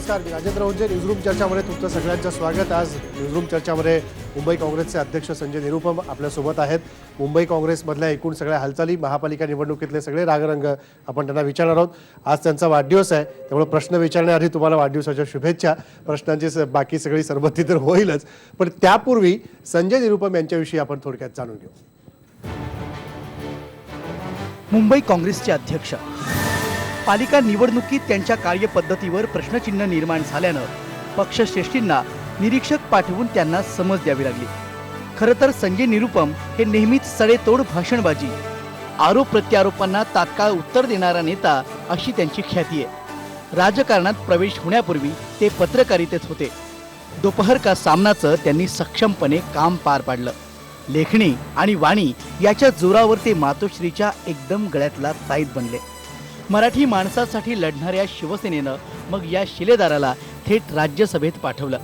नमस्कार, मी राजेंद्र हुंजे. न्यूजरूम चर्चामध्ये तुमचं सगळ्यांचं स्वागत. आज न्यूजरूम चर्चामध्ये मुंबई काँग्रेसचे अध्यक्ष संजय निरुपम आपल्यासोबत आहेत. मुंबई काँग्रेसमधल्या एकूण सगळ्या हालचाली, महापालिका निवडणुकीतले सगळे रागरंग आपण त्यांना विचारणार आहोत. आज त्यांचा वाढदिवस आहे, त्यामुळे प्रश्न विचारण्याआधी तुम्हाला वाढदिवसाच्या शुभेच्छा. प्रश्नांची बाकी सगळी सरबत्ती तर होईलच, पण त्यापूर्वी संजय निरुपम यांच्याविषयी आपण थोडक्यात जाणून घेऊ. मुंबई काँग्रेसचे अध्यक्ष. पालिका निवडणुकीत त्यांच्या कार्यपद्धतीवर प्रश्नचिन्ह निर्माण झाल्यानं पक्षश्रेष्ठींना निरीक्षक पाठवून त्यांना समज द्यावी लागली. खरं तर संजय निरुपम हे नेहमीच सडेतोड भाषणबाजी, आरोप प्रत्यारोपांना तात्काळ उत्तर देणारा नेता अशी त्यांची ख्याती आहे. राजकारणात प्रवेश होण्यापूर्वी ते पत्रकारितेत होते. दोपहर का सामनाचं त्यांनी सक्षमपणे काम पार पाडलं. लेखणी आणि वाणी याच्या जोरावर ते मातोश्रीच्या एकदम गळ्यातला ताईत बनले. मराठी माणसासाठी लढणाऱ्या शिवसेनेनं मग या शिलेदाराला थेट राज्यसभेत पाठवलं.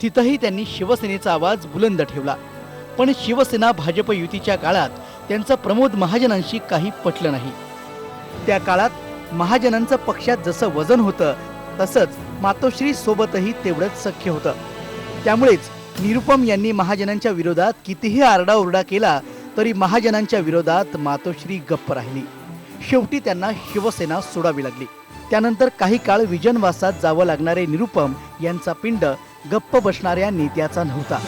तिथंही त्यांनी शिवसेनेचा आवाज बुलंद ठेवला. पण शिवसेना भाजप युतीच्या काळात त्यांचं प्रमोद महाजनांशी काही पटलं नाही. त्या काळात महाजनांचं पक्षात जसं वजन होतं तसंच मातोश्री सोबतही तेवढंच सख्य होतं. त्यामुळेच निरुपम यांनी महाजनांच्या विरोधात कितीही आरडाओरडा केला तरी महाजनांच्या विरोधात मातोश्री गप्प राहिली. शेवटी त्यांना शिवसेना सोडावी लागली. त्यानंतर काही काळ विजनवासात जावं लागणारे निरुपम यांचा पिंड गप्प बसणाऱ्या नेत्याचा नव्हता.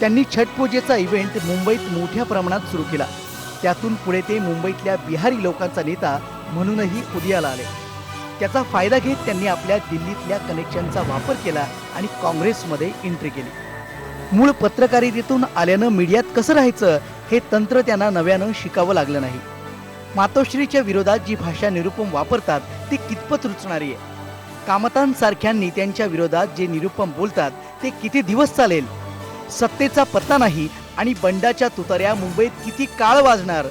त्यांनी छटपूजेचा इव्हेंट मुंबईत मोठ्या प्रमाणात सुरू केला. त्यातून पुढे ते मुंबईतल्या बिहारी लोकांचा नेता म्हणूनही उदयाला आले. त्याचा फायदा घेत त्यांनी आपल्या दिल्लीतल्या कनेक्शनचा वापर केला आणि काँग्रेसमध्ये एंट्री केली. मूळ पत्रकारितेतून आल्यानं मीडियात कसं राहायचं हे तंत्र त्यांना नव्यानं शिकावं लागलं नाही. मातोश्रीच्या विरोधात जी भाषा निरुपम वापरतात ती कितपत रुचणारी आहे. कामतांसारख्या नेत्यांच्या विरोधात जे निरुपम बोलतात ते किती दिवस चालेल. सत्तेचा पत्ता नाही आणि बंडाच्या तुतार्या मुंबईत किती काळ वाजणार.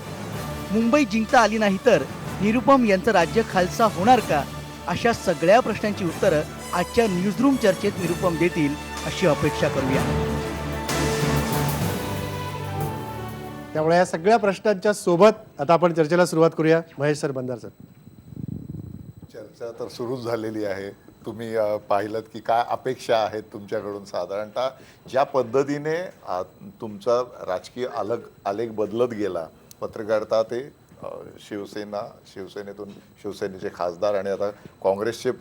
मुंबई जिंकता आली नाही तर निरुपम यांचं राज्य खालसा होणार का, अशा सगळ्या प्रश्नांची उत्तरं आजच्या न्यूजरूम चर्चेत निरुपम देतील अशी अपेक्षा करूया. त्यामुळे या सगळ्या प्रश्नांच्या सोबत आता आपण चर्चेला सुरुवात करूया. Mahesh sir, बंदार sir. चर्चा तर सुरूच झालेली आहे. तुम्ही पाहिलं की काय अपेक्षा आहेत तुमच्याकडून. साधारणतः ज्या पद्धतीने तुमचा राजकीय आलेख बदलत गेला, पत्रकारिता ते शिवसेनेतून शिवसेनेचे खासदार आणि आता काँग्रेसचे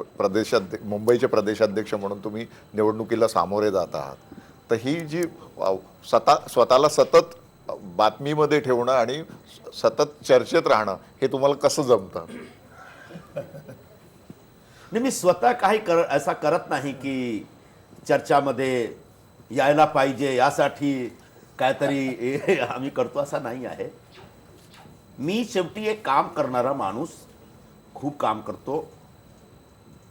मुंबईचे प्रदेशाध्यक्ष म्हणून तुम्ही निवडणुकीला सामोरे जात आहात. तर ही जी स्वतःला सतत बातमीमध्ये ठेवणं आणि सतत चर्चेत राहणं हे तुम्हाला कसं जमतं? नाही, मी स्वतः काही असा करत नाही की चर्चामध्ये यायला पाहिजे यासाठी काहीतरी आम्ही करतो, असा नाही आहे. मी शेवटी एक काम करणारा माणूस, खूप काम करतो,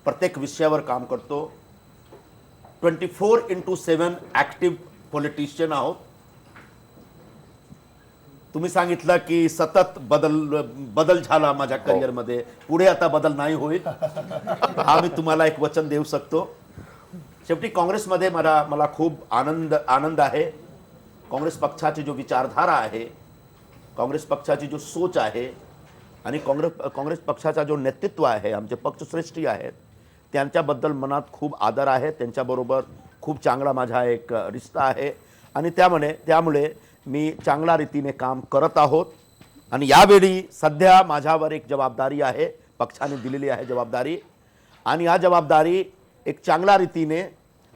प्रत्येक विषयावर काम करतो. 24/7 ॲक्टिव्ह पॉलिटिशियन आहोत. तुम्ही सांगितलं की सतत बदल झाला माझ्या करिअरमध्ये, पुढे आता बदल नाही होईल हा मी तुम्हाला एक वचन देऊ शकतो. शेवटी काँग्रेसमध्ये मला खूप आनंद आहे. काँग्रेस पक्षाची जो विचारधारा आहे, काँग्रेस पक्षाची जो सोच आहे आणि काँग्रेस पक्षाचा जो नेतृत्व आहे, आमचे पक्षश्रेष्ठी आहेत, त्यांच्याबद्दल मनात खूप आदर आहे. त्यांच्याबरोबर खूप चांगला माझा एक रिश्ता आहे आणि त्यामुळे मी चांगल्या रीतीने काम करत आहोत. आणि यावेळी सध्या माझ्यावर एक जबाबदारी आहे, पक्षाने दिलेली आहे जबाबदारी, आणि या जबाबदारी एक चांगल्या रीतीने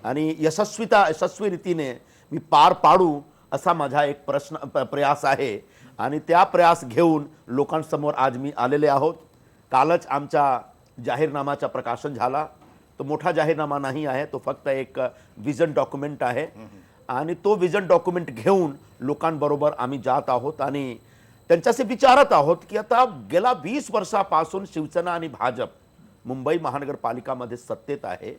आणि यशस्वी रीतीने मी पार पाडू असा माझा एक प्रयास आहे. आणि त्या प्रयास घेऊन लोकांसमोर आज मी आलेले आहोत. कालच आमच्या जाहीरनामाचा प्रकाशन झाला. तो मोठा जाहीरनामा नाही आहे, तो फक्त एक विजन डॉक्युमेंट आहे. आणि तो विजन डॉक्युमेंट घेऊन लोकांबरोबर आम्ही जात आहोत आणि त्यांच्याशी विचारत आहोत की आता गेल्या 20 वर्षापासून शिवसेना आणि भाजप मुंबई महानगरपालिकामध्ये सत्तेत आहे.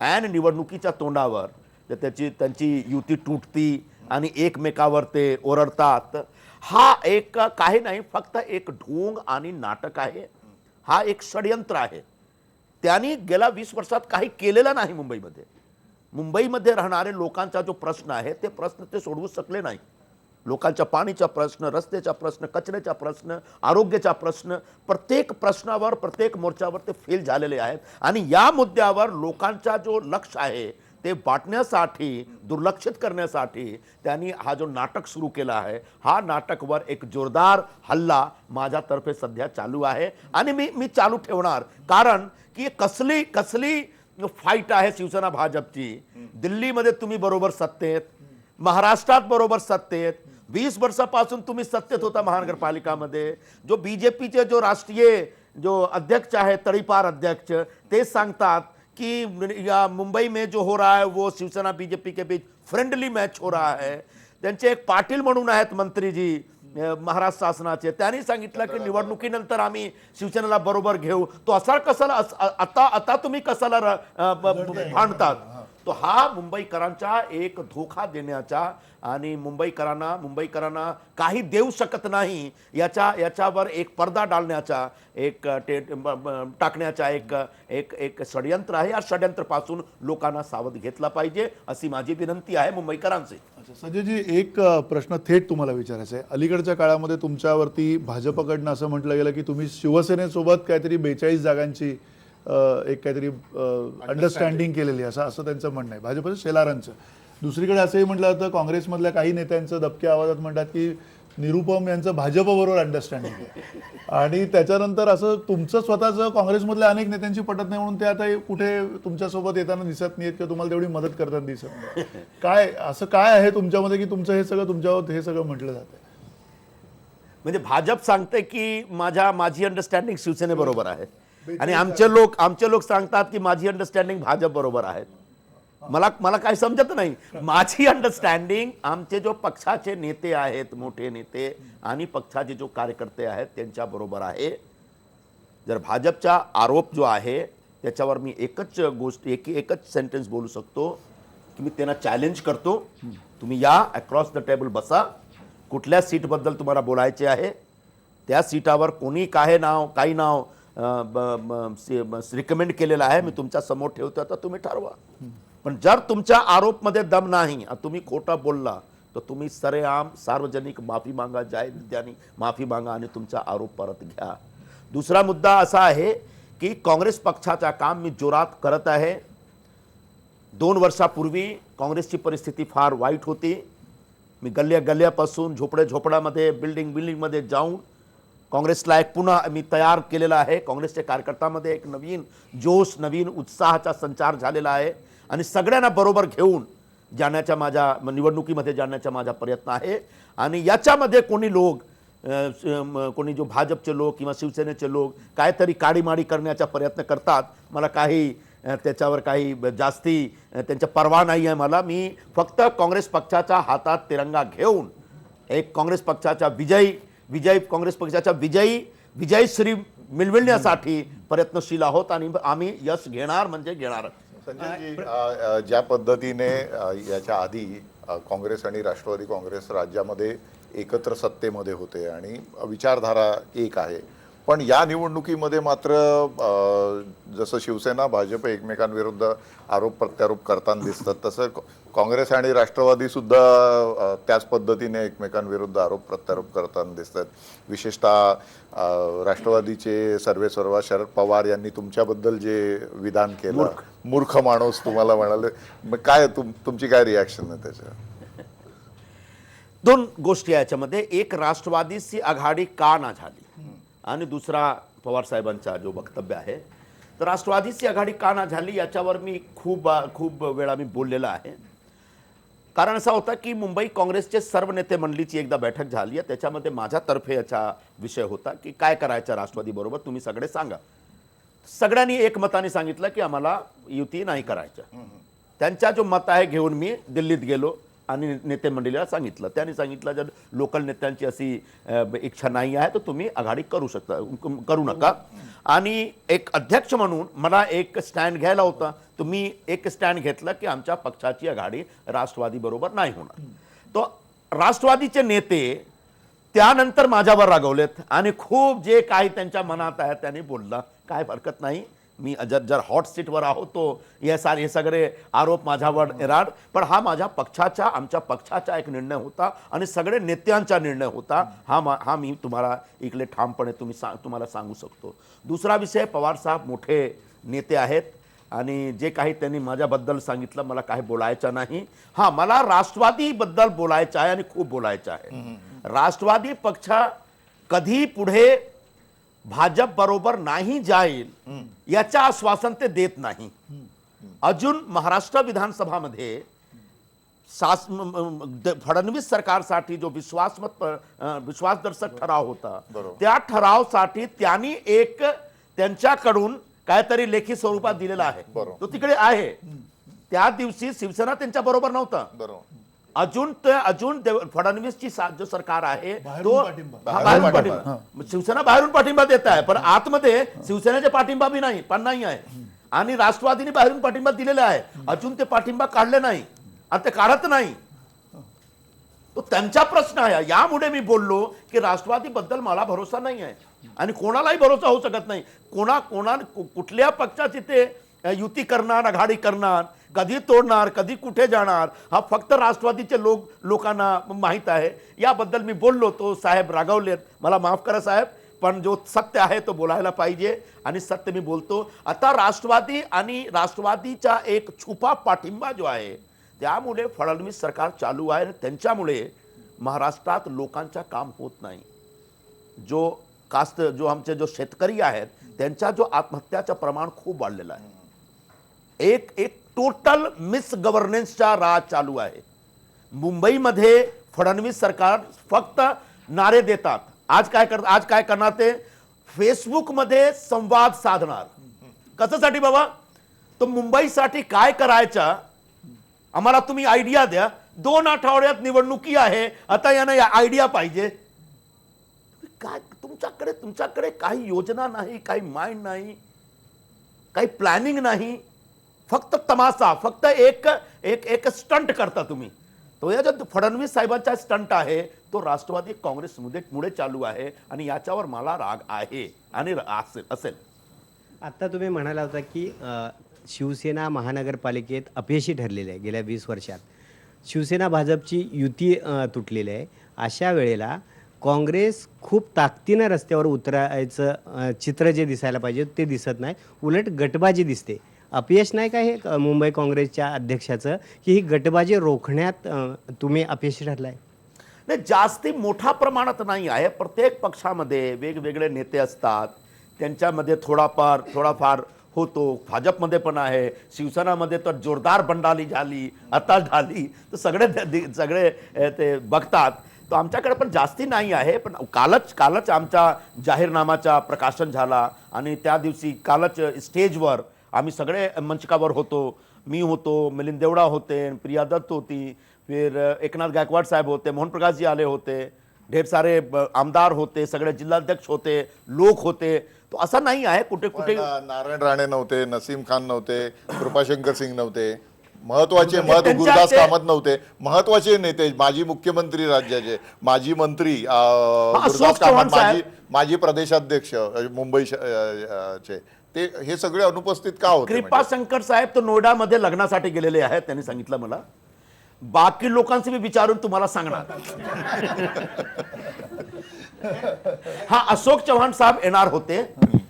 ऐन निवडणुकीच्या तोंडावर त्यांची युती तुटती आणि एकमेकावर ते ओरडतात. हा एक काही नाही, फक्त एक ढोंग आणि नाटक आहे. हा एक षडयंत्र आहे. त्यांनी गेल्या 20 वर्षात काही केलेलं नाही. मुंबईमध्ये राहणारे लोकांचा जो प्रश्न आहे ते प्रश्न ते सोडवू शकले नाही. लोकांच्या पाणीचा प्रश्न, रस्त्याचा प्रश्न, कचऱ्याचा प्रश्न, आरोग्याचा प्रश्न, प्रत्येक प्रश्नावर प्रत्येक मोर्चावर ते फेल झालेले आहेत. आणि या मुद्द्यावर लोकांचा जो लक्ष आहे ते वाटण्यासाठी, दुर्लक्षित करण्यासाठी त्यांनी हा जो नाटक सुरू केला आहे, हा नाटकवर एक जोरदार हल्ला माझ्यातर्फे सध्या चालू आहे आणि मी चालू ठेवणार. कारण की कसली फाईट आहे शिवसेना भाजपची. दिल्लीमध्ये तुम्ही बरोबर सत्तेत, महाराष्ट्रात बरोबर सत्तेत, 20 वर्षापासून तुम्ही सत्तेत होता महानगरपालिकामध्ये. जो बीजेपीचे जो राष्ट्रीय जो अध्यक्ष आहे, तळीपार अध्यक्ष, ते सांगतात कि या मुंबई में जो हो रहा है वो शिवसेना बीजेपी के बीच फ्रेंडली मैच हो रहा है. त्यांचे एक पाटील म्हणून आहेत मंत्रीजी महाराष्ट्र शासनाचे, त्यांनी सांगितलं की निवडणुकीनंतर आम्ही शिवसेनेला बरोबर घेऊ. तो असा कसाला आता तुम्ही कसाला भांडतात. तो हा मुंबईकरांचा एक धोका देण्याचा आणि मुंबईकरांना काही देऊ शकत नाही याच्यावर एक पडदा डालण्याचा टाकण्याचा एक षडयंत्र आहे. या षडयंत्रापासून लोकांना सावध घेतला पाहिजे अशी माझी विनंती आहे मुंबईकरांची. संजयजी, एक प्रश्न थेट तुम्हाला विचारायचा आहे. अलीकडच्या काळामध्ये तुमच्यावरती भाजपकडनं असं म्हटलं गेलं की तुम्ही शिवसेनेसोबत काहीतरी 42 जागांची एक काहीतरी अंडरस्टँडिंग केलेली असं त्यांचं म्हणणं आहे, भाजपच्या शेलारांचं. दुसरीकडे असंही म्हटलं जातं, काँग्रेसमधल्या काही नेत्यांचं दबक्या आवाजात म्हणतात की निरुपम यांचं भाजपबरोबर अंडरस्टँडिंग आहे. आणि त्याच्यानंतर असं तुमचं स्वतःचं काँग्रेसमधल्या अनेक नेत्यांची पटत नाही म्हणून ते आता कुठे तुमच्यासोबत येताना दिसत नाहीत किंवा तुम्हाला तेवढी मदत करताना दिसत नाही. काय आहे तुमच्यामध्ये की तुमचं हे सगळं तुमच्यावर हे सगळं म्हटलं जातं? म्हणजे भाजप सांगते की माझी अंडरस्टँडिंग शिवसेनेबरोबर आहे आणि आमचे लोक सांगतात की माझी अंडरस्टँडिंग भाजप बरोबर आहे. मला काही समजत नाही. माझी अंडरस्टँडिंग आमचे जो पक्षाचे नेते आहेत, मोठे नेते आणि पक्षाचे जो कार्यकर्ते आहेत त्यांच्या बरोबर आहे. जर भाजपचा आरोप जो आहे त्याच्यावर मी एकच सेंटेन्स बोलू शकतो की मी त्यांना चॅलेंज करतो, तुम्ही या अक्रॉस द टेबल बसा, कुठल्या सीटबद्दल तुम्हाला बोलायचे आहे त्या सीटावर कोणी काही नाव रिकमेंड केलेलं आहे मी तुमच्या समोर ठेवतो, आता तुम्ही ठरवा. पण जर तुमच्या आरोपमध्ये दम नाही, तुम्ही खोटं बोलला, तर तुम्ही सरेआम सार्वजनिक माफी मागा, जाहीर माफी मागा आणि तुमचा आरोप परत घ्या. दुसरा मुद्दा असा आहे की काँग्रेस पक्षाचा काम मी जोरात करत आहे. 2 वर्षापूर्वी काँग्रेसची परिस्थिती फार वाईट होती. मी गल्ल्यापासून झोपड्यामध्ये बिल्डिंगमध्ये जाऊन काँग्रेसला एक पुन्हा मी तयार केलेला आहे. काँग्रेसच्या कार्यकर्त्यामध्ये एक नवीन जोश, नवीन उत्साहाचा संचार झालेला आहे आणि सगळ्यांना बरोबर घेऊन जाण्याच्या निवडणुकीमध्ये जाण्याचा माझा प्रयत्न आहे. आणि याच्यामध्ये कोणी जो भाजपचे लोक किंवा शिवसेनेचे लोक काहीतरी काडीमाडी करण्याचा प्रयत्न करतात, मला त्याच्यावर काही जास्ती त्यांच्या पर्वा नाही आहे. मी फक्त काँग्रेस पक्षाच्या हातात तिरंगा घेऊन एक काँग्रेस पक्षाचा काँग्रेस पक्षाच्या विजयश्री मिळविण्यासाठी प्रयत्नशील आहोत आणि आम्ही यश घेणार म्हणजे घेणार. संजयजी, ज्या पद्धतीने याच्या आधी काँग्रेस आणि राष्ट्रवादी काँग्रेस राज्यामध्ये एकत्र सत्तेमध्ये होते आणि विचारधारा एक आहे, पण या निवडणुकीमध्ये मात्र जसं शिवसेना भाजप एकमेकांविरुद्ध आरोप प्रत्यारोप करताना दिसतात, तसं काँग्रेस आणि राष्ट्रवादी सुद्धा त्याच पद्धतीने एकमेकांविरुद्ध आरोप प्रत्यारोप करताना दिसतात. विशेषतः राष्ट्रवादीचे सर्वेसर्वा शरद पवार यांनी तुमच्याबद्दल जे विधान केलं, मूर्ख माणूस तुम्हाला म्हणाले, मग काय तुमची काय रिॲक्शन आहे त्याच्यावर? 2 गोष्टी याच्यामध्ये, एक राष्ट्रवादीची आघाडी का ना झाली आणि दुसरा पवार साहेबांचा जो वक्तव्य आहे. तर राष्ट्रवादीची आघाडी का ना झाली याच्यावर मी खूप वेळा मी बोललेला आहे. कारण असा होता की मुंबई काँग्रेसचे सर्व नेते मंडळीची एकदा बैठक झाली आहे, त्याच्यामध्ये माझ्यातर्फे याचा विषय होता की काय करायचं राष्ट्रवादी बरोबर, तुम्ही सगळे सांगा. सगळ्यांनी एकमताने सांगितलं की आम्हाला युती नाही करायचं. त्यांचा जो मत आहे घेऊन मी दिल्लीत गेलो आणि नेते मंडळीला सांगितलं. त्यांनी सांगितलं जर लोकल नेत्यांची अशी इच्छा नाही आहे तर तुम्ही आघाडी करू नका. आणि एक अध्यक्ष म्हणून मला एक स्टँड घ्यायला होता, तुम्ही एक स्टँड घेतलं की आमच्या पक्षाची आघाडी राष्ट्रवादी बरोबर नाही होणार. तो राष्ट्रवादीचे नेते त्यानंतर माझ्यावर रागवलेत आणि खूप जे काही त्यांच्या मनात आहे त्यांनी बोलला, काय हरकत नाही, मी जर हॉट सीटवर आहोत तो हे सगळे आरोप माझ्यावर येणार, पण हा आमच्या पक्षाचा एक निर्णय होता आणि सगळे नेत्यांचा निर्णय होता. हा मी तुम्हाला इकडे ठामपणे तुम्हाला सांगू शकतो. दुसरा विषय, पवार साहेब मोठे नेते आहेत आणि जे काही त्यांनी माझ्याबद्दल सांगितलं मला काही बोलायचं नाही. हा, मला राष्ट्रवादीबद्दल बोलायचं आहे आणि खूप बोलायचं आहे. राष्ट्रवादी पक्ष कधी पुढे भाजप बरोबर नाही जाईल याचं आश्वासन ते देत नाही. अजून महाराष्ट्र विधानसभामध्ये फडणवीस सरकारसाठी जो विश्वासदर्शक ठराव होता, त्या ठरावासाठी त्यांनी एक त्यांच्याकडून काहीतरी लेखी स्वरूपात दिलेला आहे, तो तिकडे आहे. त्या दिवशी शिवसेना त्यांच्या बरोबर नव्हता. अजून फडणवीसची जो सरकार आहे तो बाहेरून पाठिंबा, शिवसेना बाहेरून पाठिंबा देत आहे, पण आतमध्ये शिवसेनेचे पाठिंबा बी नाही आहे आणि राष्ट्रवादीने बाहेरून पाठिंबा दिलेला आहे. अजून ते पाठिंबा काढले नाही आणि ते काढत नाही. तो त्यांचा प्रश्न आहे. यामुळे मी बोललो की राष्ट्रवादी बद्दल मला भरोसा नाही आहे आणि कोणालाही भरोसा होऊ शकत नाही. कुठल्या पक्षाची ते युती करणार, आघाडी करणार, कधी तोडणार, कधी कुठे जाणार, हा फक्त राष्ट्रवादीचे लोकांना माहीत आहे. याबद्दल मी बोललो, तो साहेब रागावलेत, मला माफ करा साहेब, पण जो सत्य आहे तो बोलायला पाहिजे आणि सत्य मी बोलतो. आता राष्ट्रवादी आणि राष्ट्रवादीचा एक छुपा पाठिंबा जो आहे त्यामुळे फडणवीस सरकार चालू आहे. त्यांच्यामुळे महाराष्ट्रात लोकांचं काम होत नाही. जो आमचे शेतकरी आहेत त्यांचा जो आत्महत्याचं प्रमाण खूप वाढलेलं आहे. एक टोटल मिस गव्हर्नन्सचा राज चालू आहे. मुंबईमध्ये फडणवीस सरकार फक्त नारे देतात. आज काय करणार ते फेसबुकमध्ये संवाद साधणार. कशासाठी बाबा? तो मुंबईसाठी काय करायचं आम्हाला तुम्ही आयडिया द्या. 2 आठवड्यात निवडणुकी आहे, आता यांना आयडिया पाहिजे. काय तुमच्याकडे काही योजना नाही, काही माइंड नाही, काही प्लॅनिंग नाही, फक्त तमाशा, फक्त एक स्टंट करता तुम्ही. तो या जो फडणवीस साहेबांचा स्टंट आहे तो राष्ट्रवादी काँग्रेसमुळे चालू आहे आणि याच्यावर मला राग आहे आणि असेल. आता तुम्ही म्हणाला होता की शिवसेना महानगरपालिकेत अपयशी ठरलेली आहे. गेल्या 20 वर्षात शिवसेना भाजपची युती तुटलेली आहे. अशा वेळेला काँग्रेस खूप ताकदीनं रस्त्यावर उतरायचं चित्र जे दिसायला पाहिजे ते दिसत नाही, उलट गटबाजी दिसते. अपयश नाही का हे मुंबई काँग्रेसच्या अध्यक्षाचं की ही गटबाजी रोखण्यात तुम्ही अपयशी ठरलाय? नाही, जास्ती मोठ्या प्रमाणात नाही आहे. प्रत्येक पक्षामध्ये वेगवेगळे नेते असतात, त्यांच्यामध्ये थोडाफार होतो. भाजपमध्ये पण आहे, शिवसेनामध्ये तर जोरदार बंडाली झाली, आता झाली, तर सगळे ते बघतात. तो आमच्याकडे पण जास्ती नाही आहे. पण कालच आमच्या जाहीरनामाचा प्रकाशन झाला आणि त्या दिवशी कालच स्टेजवर आम्ही सगळे मंचकावर होतो. मी होतो, मिलिंद देवडा होते, प्रिया दत्त होती, फिर एकनाथ गायकवाड साहेब होते, मोहन प्रकाश जी आले होते, ढेर सारे आमदार होते, सगळे जिल्हाध्यक्ष होते, लोक होते. तो असं नाही आहे कुठे नारायण राणे नव्हते, नसीम खान नव्हते, कृपाशंकर सिंग नव्हते, गुरुदास कामत नव्हते, महत्वाचे नेते, माजी मुख्यमंत्री राज्याचे, माजी मंत्री गुरुदास कामत, माजी प्रदेशाध्यक्ष मुंबईचे, ते हे सगळे अनुपस्थित का होते? कृपाशंकर साहेब तो नोएडामध्ये लग्नासाठी गेलेले आहेत, त्यांनी सांगितलं मला. बाकी लोकांचे मी विचारून तुम्हाला सांगणार. हा, अशोक चव्हाण साहेब येणार होते,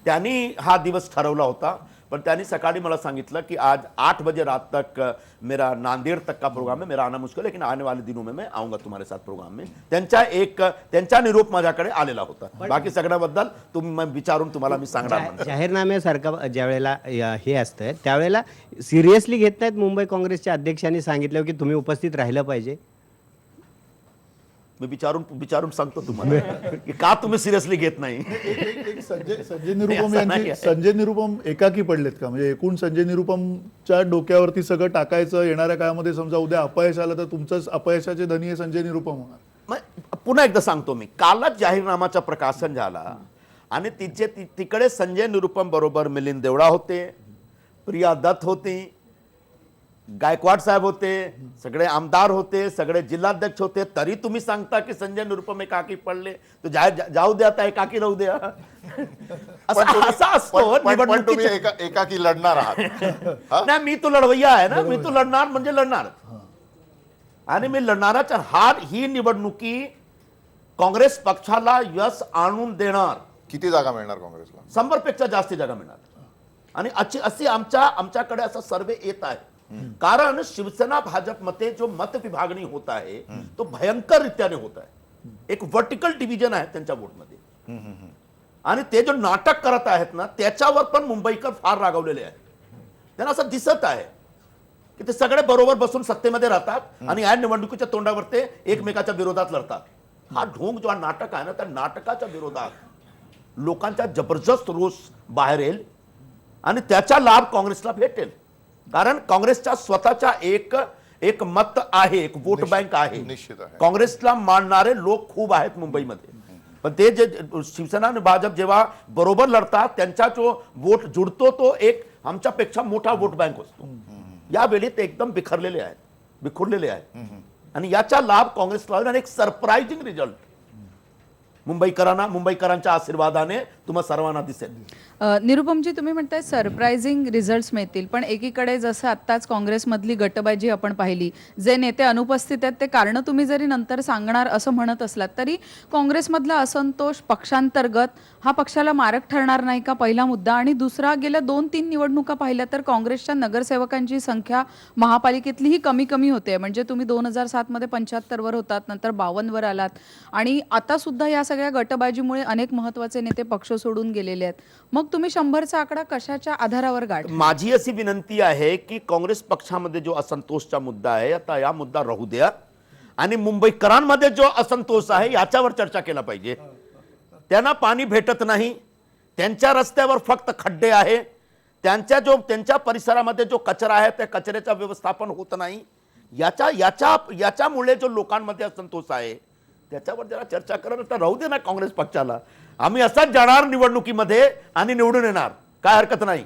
त्यांनी हा दिवस ठरवला होता, पर त्यांनी सकाळी मला सांगितलं की आज 8 बजे रात तक मेरा नांदेड़ तक का प्रोग्राम है, मेरा आना मुश्किल है, लेकिन आने वाले दिनों में मैं आऊंगा तुम्हारे साथ प्रोग्राम में. त्यांचा निरोप माझ्याकडे आलेला होता. बाकी सगळ्याबद्दल तुम्ही विचारून तुम्हाला मी सांगणार. जाहीरनाम्यासारखं ज्या वेळेला हे असतं त्यावेळेला सिरियसली घेत नाहीत. मुंबई काँग्रेसच्या अध्यक्षांनी सांगितलं की तुम्ही उपस्थित राहिलं पाहिजे. मी विचारून सांगतो तुम्हाला की का तुम्ही सिरियसली घेत नाही. संजय निरुपम एकाकी पडलेत का? म्हणजे एकूण संजय निरुपमच्या डोक्यावरती सगळं टाकायचं, येणाऱ्या काळामध्ये समजा उद्या अपयश आलं तर तुमचंच अपयशाचे धनी हे संजय निरुपम होणार. पुन्हा एकदा सांगतो मी, कालच जाहीरनामाचं प्रकाशन झाला आणि तिकडे संजय निरुपम बरोबर मिलिंद देवडा होते, प्रिया दत्त होती, गायकवाड साहेब होते, सगळे आमदार होते, सगळे जिल्हाध्यक्ष होते, तरी तुम्ही सांगता की संजय निरुपम एकाकी पडले, तो जाऊ द्या आता एकाकी राहू द्या. असं असतो पण तुम्ही निवडणुकीच्या. एकाकी लढणार आहात. नाही, मी तो लढवय्या आहे ना, मी तो लढणार म्हणजे लढणार, आणि मी लढणारच. ही निवडणुकी काँग्रेस पक्षाला यश आणून देणार. किती जागा मिळणार काँग्रेसला? 100 पेक्षा जास्त जागा मिळणार. आणि अशी आमच्याकडे असा सर्वे येत आहे, कारण शिवसेना भाजपमध्ये जो मत विभागणी होत आहे तो भयंकर रीत्याने होत आहे. एक वर्टिकल डिव्हिजन आहे त्यांच्या वोटमध्ये, आणि ते जो नाटक करत आहेत ना त्याच्यावर पण मुंबईकर फार रागावलेले आहेत. त्यांना असं दिसत आहे की ते सगळे बरोबर बसून सत्तेमध्ये राहतात आणि या निवडणुकीच्या तोंडावर ते एकमेकाच्या विरोधात लढतात. हा ढोंग जो नाटक आहे ना, त्या नाटकाच्या विरोधात लोकांचा जबरदस्त रोष बाहेर येईल आणि त्याचा लाभ काँग्रेसला भेटेल. कारण काँग्रेसच्या स्वतःच्या एक मत आहे, एक वोट बँक आहे. निश्चित आहे. काँग्रेसला मानणारे लोक खूप आहेत मुंबईमध्ये, पण ते जे शिवसेना आणि भाजप जेव्हा बरोबर लढतात त्यांचा जो वोट जुडतो तो एक आमच्यापेक्षा मोठा वोट बँक असतो. यावेळी ते एकदम बिखरलेले आहेत आणि याचा लाभ काँग्रेसला होईल. आणि एक सरप्राइजिंग रिझल्ट मुंबईकरांच्या आशीर्वादाने तुम्हा सर्वांना दिसेल. निरुपमजी, तुम्ही म्हणताय सरप्राइझिंग रिझल्ट्स मिळतील, पण एकीकडे जसं आत्ताच काँग्रेसमधली गटबाजी आपण पाहिली, जे नेते अनुपस्थित आहेत ते कारणं तुम्ही जरी नंतर सांगणार असं म्हणत असलात तरी काँग्रेसमधला असंतोष पक्षांतर्गत हा पक्षाला मारक ठरणार नाही का, पहिला मुद्दा. आणि दुसरा, गेल्या 2-3 निवडणुका पाहिल्या तर काँग्रेसच्या नगरसेवकांची संख्या महापालिकेतलीही कमी कमी होते. म्हणजे तुम्ही 2007 मध्ये 75 होतात, नंतर 52 वर आलात, आणि आता सुद्धा या सगळ्या गटबाजीमुळे अनेक महत्त्वाचे नेते पक्ष सोडून गेलेले आहेत. मग तुम्ही 100चा आकडा कशाच्या आधारावर गाठ? माझी अशी विनंती आहे की काँग्रेस पक्षामध्ये जो असंतोषचा मुद्दा आहे आता या मुद्दा राहू द्या, आणि मुंबईकरांमध्ये जो असंतोष आहे याच्यावर चर्चा केला पाहिजे. त्यांना पाणी भेटत नाही, त्यांच्या रस्त्यावर फक्त खड्डे आहे, त्यांच्या परिसरामध्ये जो कचरा आहे त्या कचऱ्याचं व्यवस्थापन होत नाही, याच्यामुळे जो लोकांमध्ये असंतोष आहे त्याच्यावर जरा चर्चा करा. तर राहू दे ना काँग्रेस पक्षाला, आम्ही असाच जाणार निवडणुकीमध्ये आणि निवडून येणार, काय हरकत नाही.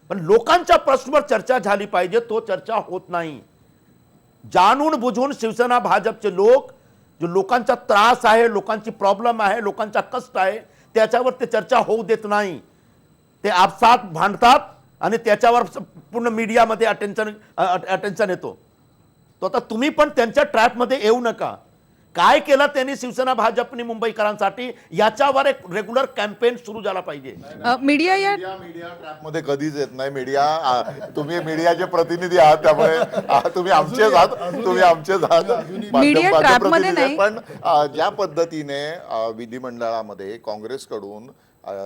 पण लोकांच्या प्रश्नावर चर्चा झाली पाहिजे, तो चर्चा होत नाही. जाणून बुजून शिवसेना भाजपचे लोक जो लोकांचा त्रास आहे, लोकांची प्रॉब्लेम आहे, लोकांचा कष्ट आहे त्याच्यावर ते चर्चा होऊ देत नाही. ते आपसात भांडतात आणि त्याच्यावर पूर्ण मीडियामध्ये अटेन्शन येतो. तो आता तुम्ही पण त्यांच्या ट्रॅपमध्ये येऊ नका. काय केलं त्यांनी शिवसेना भाजपने मुंबईकरांसाठी याच्यावर एक रेग्युलर कॅम्पेन सुरू झाला पाहिजे. मीडिया ट्रॅपमध्ये कधीच येत नाही. तुम्ही मीडियाचे प्रतिनिधी आहात, त्यामुळे तुम्ही आमचेच आहात. मीडिया ट्रॅपमध्ये नाही. पण ज्या पद्धतीने विधिमंडळामध्ये काँग्रेसकडून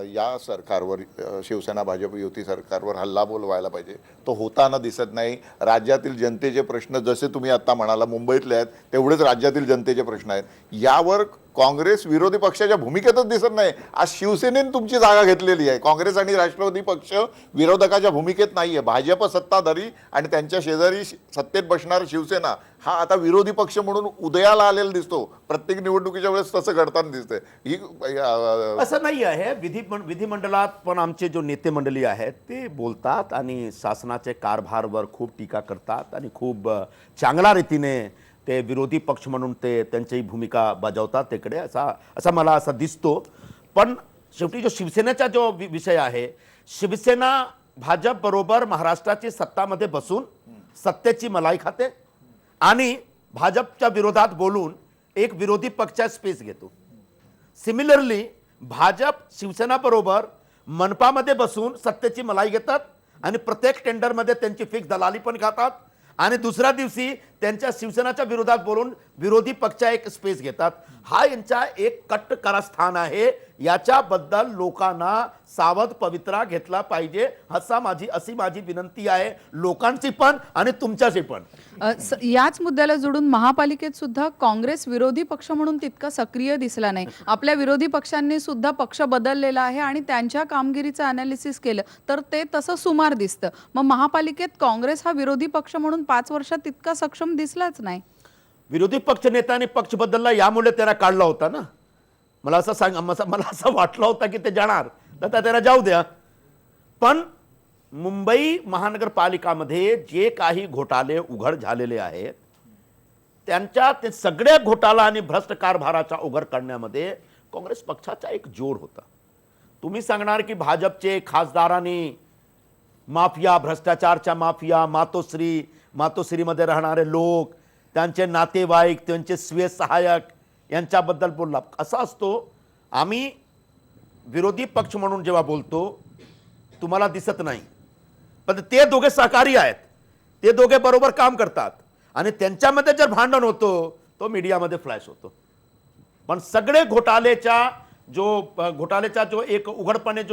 या सरकारवर, शिवसेना भाजप युती सरकारवर हल्लाबोल व्हायला पाहिजे, तो होताना दिसत नाही. राज्यातील जनतेचे प्रश्न जसे तुम्ही आता म्हणाला मुंबईतले आहेत तेवढेच राज्यातील जनतेचे प्रश्न आहेत. यावर काँग्रेस विरोधी पक्षाच्या भूमिकेतच दिसत नाही. आज शिवसेनेने तुमची जागा घेतलेली आहे. काँग्रेस आणि राष्ट्रवादी पक्ष विरोधकाच्या भूमिकेत नाहीये. भाजप सत्ताधारी आणि त्यांच्या शेजारी सत्तेत बसणारा शिवसेना हा आता विरोधी पक्ष म्हणून उदयाला आलेला दिसतो. प्रत्येक निवडणुकीच्या वेळेस तसं घडताना दिसतंय. असं नाही आहे. विधिमंडळात पण आमचे जो नेते मंडळी आहेत ते बोलतात आणि शासनाचे कारभारवर खूप टीका करतात आणि खूप चांगल्या रीतीने ते विरोधी पक्ष म्हणून ते त्यांची भूमिका बजावतात तिकडे, असा मला असा दिसतो. पण शेवटी जो शिवसेनेचा जो विषय आहे, शिवसेना भाजप बरोबर महाराष्ट्राची सत्तामध्ये बसून सत्तेची मलाई खाते आणि भाजपच्या विरोधात बोलून एक विरोधी पक्षाचा स्पेस घेतो. सिमिलरली भाजप शिवसेना बरोबर मनपामध्ये बसून सत्तेची मलाई घेतात आणि प्रत्येक टेंडरमध्ये त्यांची फिक्स दलाली पण खातात आणि दुसऱ्या दिवशी त्यांच्या शिवसेनाच्या विरोधात बोलून विरोधी पक्ष एक स्पेस घेतात. हा यांचा एक कट कारस्थान आहे. याच्याबद्दल लोकांना सावध पवित्रा घेतला पाहिजे, अशी माझी विनंती आहे लोकांची पण आणि तुमच्याशी पण. याच मुद्द्याला जोडून महापालिकेत सुद्धा काँग्रेस विरोधी पक्ष म्हणून तितका सक्रिय दिसला नाही. आपल्या विरोधी पक्षांनी सुद्धा पक्ष बदललेला आहे आणि त्यांच्या कामगिरीचं अनालिसिस केलं तर ते तसं सुमार दिसतं. मग महापालिकेत काँग्रेस हा विरोधी पक्ष म्हणून 5 वर्षात तितका सक्षम दिसलाच नाही. विरोधी पक्ष नेत्याने पक्ष बदलला यामुळे त्याला काढला होता ना. मला असं वाटलं होतं की ते जाणार तर त्याला जाऊ द्या. पण मुंबई महानगरपालिकामध्ये जे काही घोटाळे उघड झालेले आहेत त्यांच्या ते सगळे घोटाळा आणि भ्रष्ट कारभाराचा उघड करण्यामध्ये काँग्रेस पक्षाचा एक जोर होता. तुम्ही सांगणार की भाजपचे खासदारांनी माफिया, भ्रष्टाचारच्या माफिया, मातोश्रीमध्ये राहणारे लोक, त्यांचे नातेवाईक, त्यांचे स्वीय सहाय्यक यांच्याबद्दल बोलला. असा असतो, आम्ही विरोधी पक्ष म्हणून जेव्हा बोलतो तुम्हाला दिसत नाही, पण ते दोघे सहकारी आहेत, ते दोघे बरोबर काम करतात आणि त्यांच्यामध्ये जर भांडण होतो तो मीडियामध्ये फ्लॅश होतो. पण सगळे घोटाळेचा जो एक उघडपणे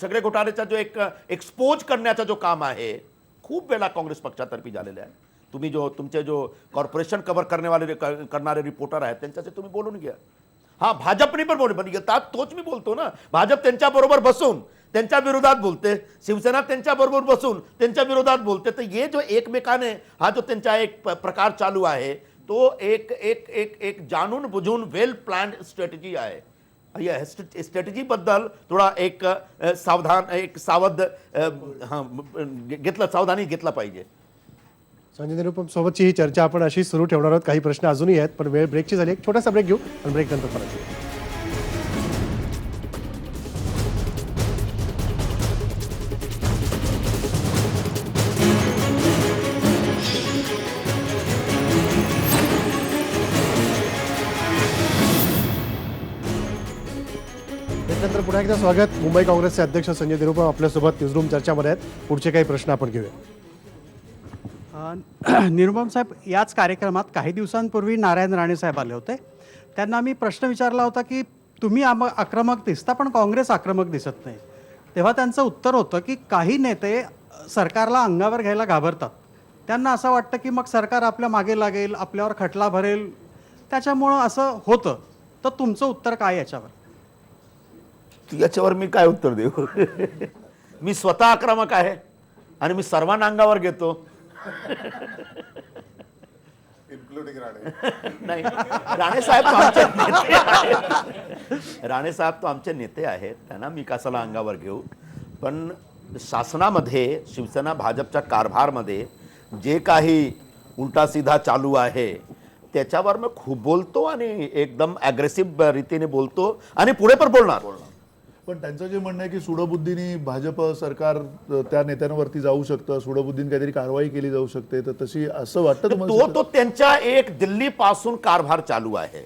सगळे घोटाळेचा जो एक एक्सपोज करण्याचा जो काम आहे खूप वेळा काँग्रेस पक्षातर्फे झालेले आहे. तुम्ही तुमचे जो कॉर्पोरेशन कव्हर करणारे रिपोर्टर आहेत त्यांच्याशी तुम्ही बोलून घ्या. हा, भाजपने पण बोलून घेतात, तोच मी बोलतो ना. भाजप त्यांच्या बरोबर बसून त्यांच्या विरोधात बोलते, शिवसेना त्यांच्या बरोबर बसून त्यांच्या विरोधात बोलते. तर हे जो एकमेकाने हा जो त्यांचा एक प्रकार चालू आहे तो एक एक एक एक जाणून बुजून वेल प्लॅन्ड स्ट्रॅटेजी आहे. या स्ट्रॅटेजी बद्दल थोडा एक सावधानी घेतला पाहिजे. संजय निरुपम सोबतची ही चर्चा आपण अशी सुरू ठेवणार आहोत. काही प्रश्न अजूनही आहेत, पण वेळ ब्रेकची झाली. एक छोटासा ब्रेक घेऊ आणि ब्रेक नंतर परत येऊ. त्यानंतर पुन्हा एकदा स्वागत. मुंबई काँग्रेसचे अध्यक्ष संजय निरुपम आपल्यासोबत न्यूजरूम चर्चामध्ये आहेत. पुढचे काही प्रश्न आपण घेऊया. निरुपम साहेब, याच कार्यक्रमात काही दिवसांपूर्वी नारायण राणे साहेब आले होते. त्यांना मी प्रश्न विचारला होता की तुम्ही आक्रमक दिसता पण काँग्रेस आक्रमक दिसत नाही. तेव्हा त्यांचं उत्तर होतं की काही नेते सरकारला अंगावर घ्यायला घाबरतात. त्यांना असं वाटतं की मग सरकार आपल्या मागे लागेल, आपल्यावर खटला भरेल, त्याच्यामुळं असं होतं. तर तुमचं उत्तर काय याच्यावर? याच्यावर मी काय उत्तर देऊ? मी स्वतः आक्रमक आहे आणि मी सर्वांना अंगावर घेतो. इन्क्लुडिंग राणे. नाही, राणे साहेब तो आमचे नेते आहेत. राणे साहेब तो आमचे नेते आहेत, त्यांना मी कशाला अंगावर घेऊ. पण शासनामध्ये शिवसेना भाजपच्या कारभारमध्ये जे काही उलटा सीधा चालू आहे त्याच्यावर मी खूप बोलतो आणि एकदम ॲग्रेसिव्ह रीतीने बोलतो आणि पुढे पण बोलणार. पण त्यांचं जे म्हणणं आहे की सूडबुद्धीने भाजप सरकार त्या नेत्यांवरती जाऊ शकतं, सूडबुद्धीने काहीतरी कारवाई केली जाऊ शकते, तर तशी असं वाटतं तुम्हाला? तो त्यांच्या एक दिल्ली पासून कारभार चालू आहे.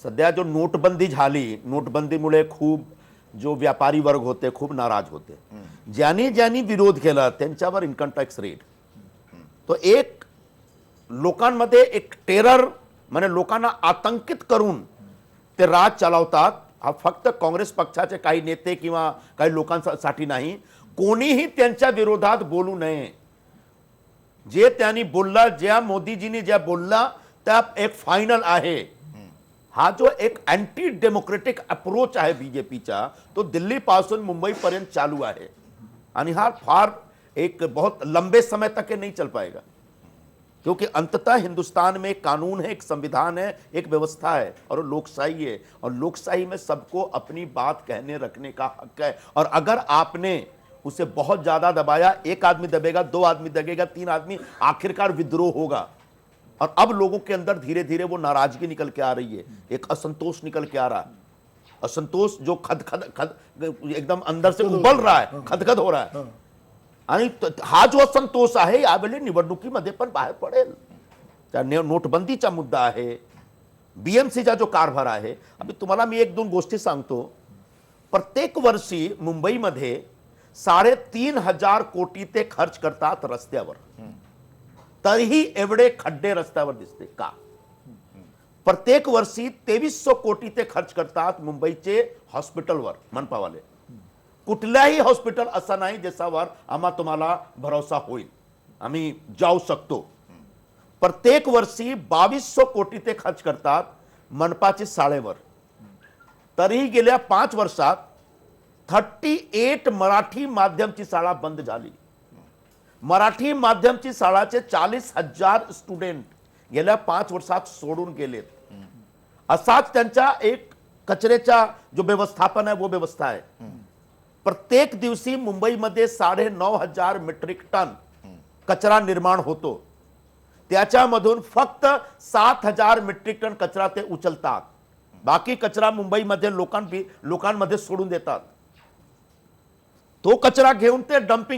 सध्या जो नोटबंदी झाली, नोटबंदीमुळे खूप जो व्यापारी वर्ग होते खूप नाराज होते. ज्यांनी विरोध केला त्यांच्यावर इन्कम टॅक्स रेट, तो एक लोकांमध्ये एक टेरर म्हणजे लोकांना आतंकित करून ते राज चालवतात. हा फक्त काँग्रेस पक्षाचे काही नेते किंवा काही लोकांसाठी नाही, कोणीही त्यांच्या विरोधात बोलू नये. जे त्यांनी बोलला, ज्या मोदीजींनी ज्या बोलला त्या एक फायनल आहे. हा जो एक अँटी डेमोक्रेटिक अप्रोच आहे बीजेपीचा, तो दिल्ली पासून मुंबई पर्यंत चालू आहे आणि हा फार एक बहुत लंबे समय तक नहीं चल पाएगा, क्योंकि अंततः हिंदुस्तान में एक कानून है, एक संविधान है, एक व्यवस्था है और लोकशाही है. और लोकशाही में सबको अपनी बात कहने रखने का हक है. और अगर आपने उसे बहुत ज्यादा दबाया, एक आदमी दबेगा, दो आदमी दबेगा, तीन आदमी, आखिरकार विद्रोह होगा. और अब लोगों के अंदर धीरे धीरे वो नाराजगी निकल के आ रही है, एक असंतोष निकल के आ रहा है. असंतोष जो खद एकदम अंदर से उबल रहा है, खदखद हो रहा है. आणि हा जो असंतोष आहे यावेळी निवडणुकीमध्ये पण बाहेर पडेल. त्या नोटबंदीचा मुद्दा आहे, बीएमसीचा जो कारभार आहे. अभी तुम्हाला मी एक दोन गोष्टी सांगतो. प्रत्येक वर्षी मुंबईमध्ये 3,500 कोटी ते खर्च करतात रस्त्यावर, तरीही एवढे खड्डे रस्त्यावर दिसते का? प्रत्येक वर्षी 2300 कोटी ते खर्च करतात मुंबईचे हॉस्पिटलवर, मनपावाले. कुठल्याही हॉस्पिटल असं नाही ज्याच्यावर तुम्हाला भरोसा होईल, आम्ही जाऊ शकतो. प्रत्येक वर्षी 2200 कोटी ते खर्च करतात मनपाची शाळेवर, तरीही गेल्या 5 वर्षात 38 मराठी माध्यमची शाळा बंद झाली. मराठी माध्यमची शाळाचे 40,000 स्टुडंट गेल्या 5 वर्षात सोडून गेलेत. असाच त्यांचा एक कचऱ्याचा जो व्यवस्थापन आहे वो व्यवस्था आहे. प्रत्येक दिवशी मुंबईमध्ये 9,500 मेट्रिक टन कचरा निर्माण होतो. त्याच्यामधून फक्त 7,000 मेट्रिक टन कचरा ते उचलतात. बाकी कचरा मुंबईमध्ये लोकांमध्ये सोडून देतात. तो कचरा घेऊन ते डंप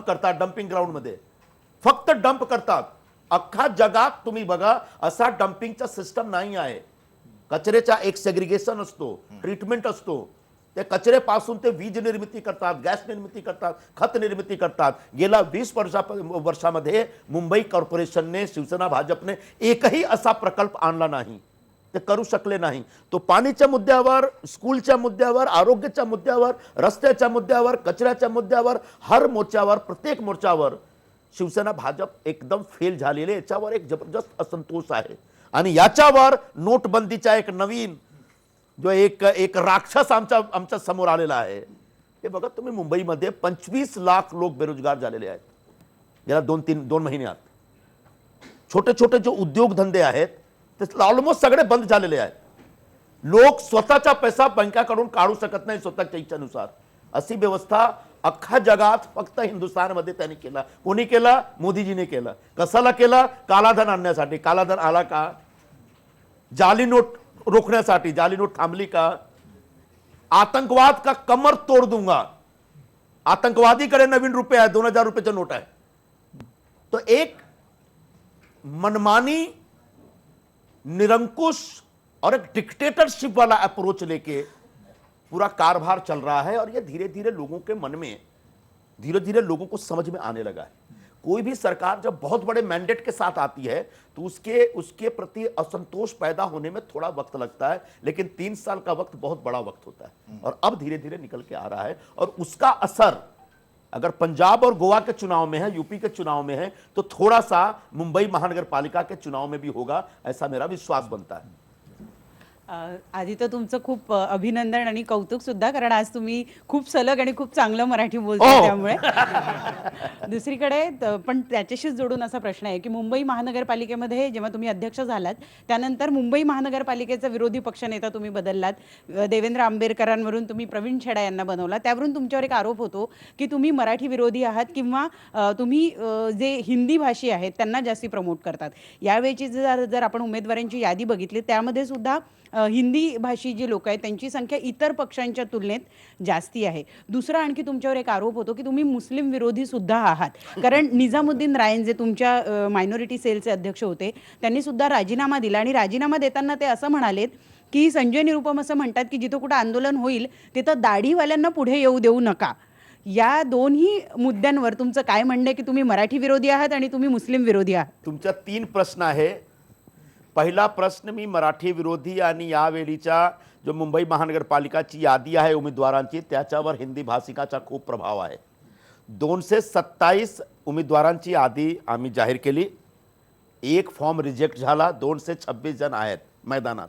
करतात डम्पिंग ग्राउंड मध्ये, फक्त डंप करतात. अख्खा जगात तुम्ही बघा असा डम्पिंगचा सिस्टम नाही आहे. कचऱ्याचा एक सेग्रिगेशन असतो, ट्रीटमेंट असतो. त्या कचऱ्यापासून ते वीज निर्मिती करतात, गॅस निर्मिती करतात, खत निर्मिती करतात. गेल्या 20 वर्षामध्ये मुंबई कॉर्पोरेशनने, शिवसेना भाजपने एकही असा प्रकल्प आणला नाही. ते करू शकले नाही. तो पाणीच्या मुद्द्यावर, स्कूलच्या मुद्द्यावर, आरोग्याच्या मुद्द्यावर, रस्त्याच्या मुद्द्यावर, कचऱ्याच्या मुद्द्यावर, हर मोर्चावर, प्रत्येक मोर्चावर शिवसेना भाजप एकदम फेल झालेले. याच्यावर एक जबरदस्त असंतोष आहे. आणि याच्यावर नोटबंदीचा एक नवीन जो एक राक्षस आमच्या समोर आलेला आहे. हे बघा तुम्ही, मुंबईमध्ये 25 लाख लोक बेरोजगार झालेले आहेत गेल्या 2 महिन्यात. छोटे छोटे जो उद्योगधंदे आहेत ते ऑलमोस्ट सगळे बंद झालेले आहेत. लोक स्वतःचा पैसा बँकाकडून काढू शकत नाही स्वतःच्या इच्छेनुसार. अशी व्यवस्था अख्खा जगात फक्त हिंदुस्थानमध्ये त्यांनी केला. कोणी केला? मोदीजीने केला. कशाला केला? कालाधन आणण्यासाठी. कालाधन आला का? जाली नोट रोखण्यासाठी. जाली नोट थांबली का? आतंकवाद का कमर तोड़ दूंगा. आतंकवादीकडे नवीन रुपये आहे, 2,000 रुपयाचा नोट आहे. तो एक मनमानी, निरंकुश और एक डिक्टेटरशिप वाला अप्रोच लेके पूरा कारभार चल रहा है. और ये धीरे धीरे लोगों के मन में, धीरे धीरे लोगों को समझ में आने लगा है. कोई भी सरकार जब बहुत बड़े मैंडेट के साथ आती है तो उसके प्रति असंतोष पैदा होने में थोड़ा वक्त लगता है. लेकिन 3 साल का वक्त बहुत बड़ा वक्त होता है और अब धीरे धीरे निकल के आ रहा है. और उसका असर अगर पंजाब और गोवा के चुनाव में है, यूपी के चुनाव में है, तो थोड़ा सा मुंबई महानगर पालिका के चुनाव में भी होगा, ऐसा मेरा विश्वास बनता है. आधी तर तुमचं खूप अभिनंदन आणि कौतुक सुद्धा, कारण आज तुम्ही खूप सलग आणि खूप चांगलं मराठी बोलता. त्यामुळे दुसरीकडे पण त्याच्याशीच जोडून असा प्रश्न आहे की मुंबई महानगरपालिकेमध्ये जेव्हा तुम्ही अध्यक्ष झालात त्यानंतर मुंबई महानगरपालिकेचा विरोधी पक्षनेता तुम्ही बदललात. देवेंद्र आंबेडकरांवरून तुम्ही प्रवीण छेडा यांना बनवला. त्यावरून तुमच्यावर एक आरोप होतो की तुम्ही मराठी विरोधी आहात किंवा तुम्ही जे हिंदी भाषी आहेत त्यांना जास्ती प्रमोट करतात. यावेळची जर आपण उमेदवारांची यादी बघितली त्यामध्ये सुद्धा हिंदी भाषी जी लोक आहेत त्यांची संख्या इतर पक्षांच्या तुलनेत जास्ती आहे. दुसरा आणखी तुमच्यावर एक आरोप होतो की तुम्ही मुस्लिम विरोधी सुद्धा आहात. कारण निजामुद्दीन रायन जे तुमच्या मायनॉरिटी सेलचे अध्यक्ष होते त्यांनी सुद्धा राजीनामा दिला आणि राजीनामा देताना ते असं म्हणालेत की संजय निरुपम असं म्हणतात की जिथं कुठं आंदोलन होईल तिथं दाढीवाल्यांना पुढे येऊ देऊ नका. या दोन्ही मुद्द्यांवर तुमचं काय म्हणणं आहे की तुम्ही मराठी विरोधी आहात आणि तुम्ही मुस्लिम विरोधी आहात? तुमच्या 3 प्रश्न आहे. पहिला प्रश्न, मी मराठी विरोधी आणि यावेळीच्या जो मुंबई महानगरपालिकाची यादी आहे उमेदवारांची त्याच्यावर हिंदी भाषिकाचा खूप प्रभाव आहे. 227 उमेदवारांची यादी आम्ही जाहीर केली. एक फॉर्म रिजेक्ट झाला. 226 जण आहेत मैदानात.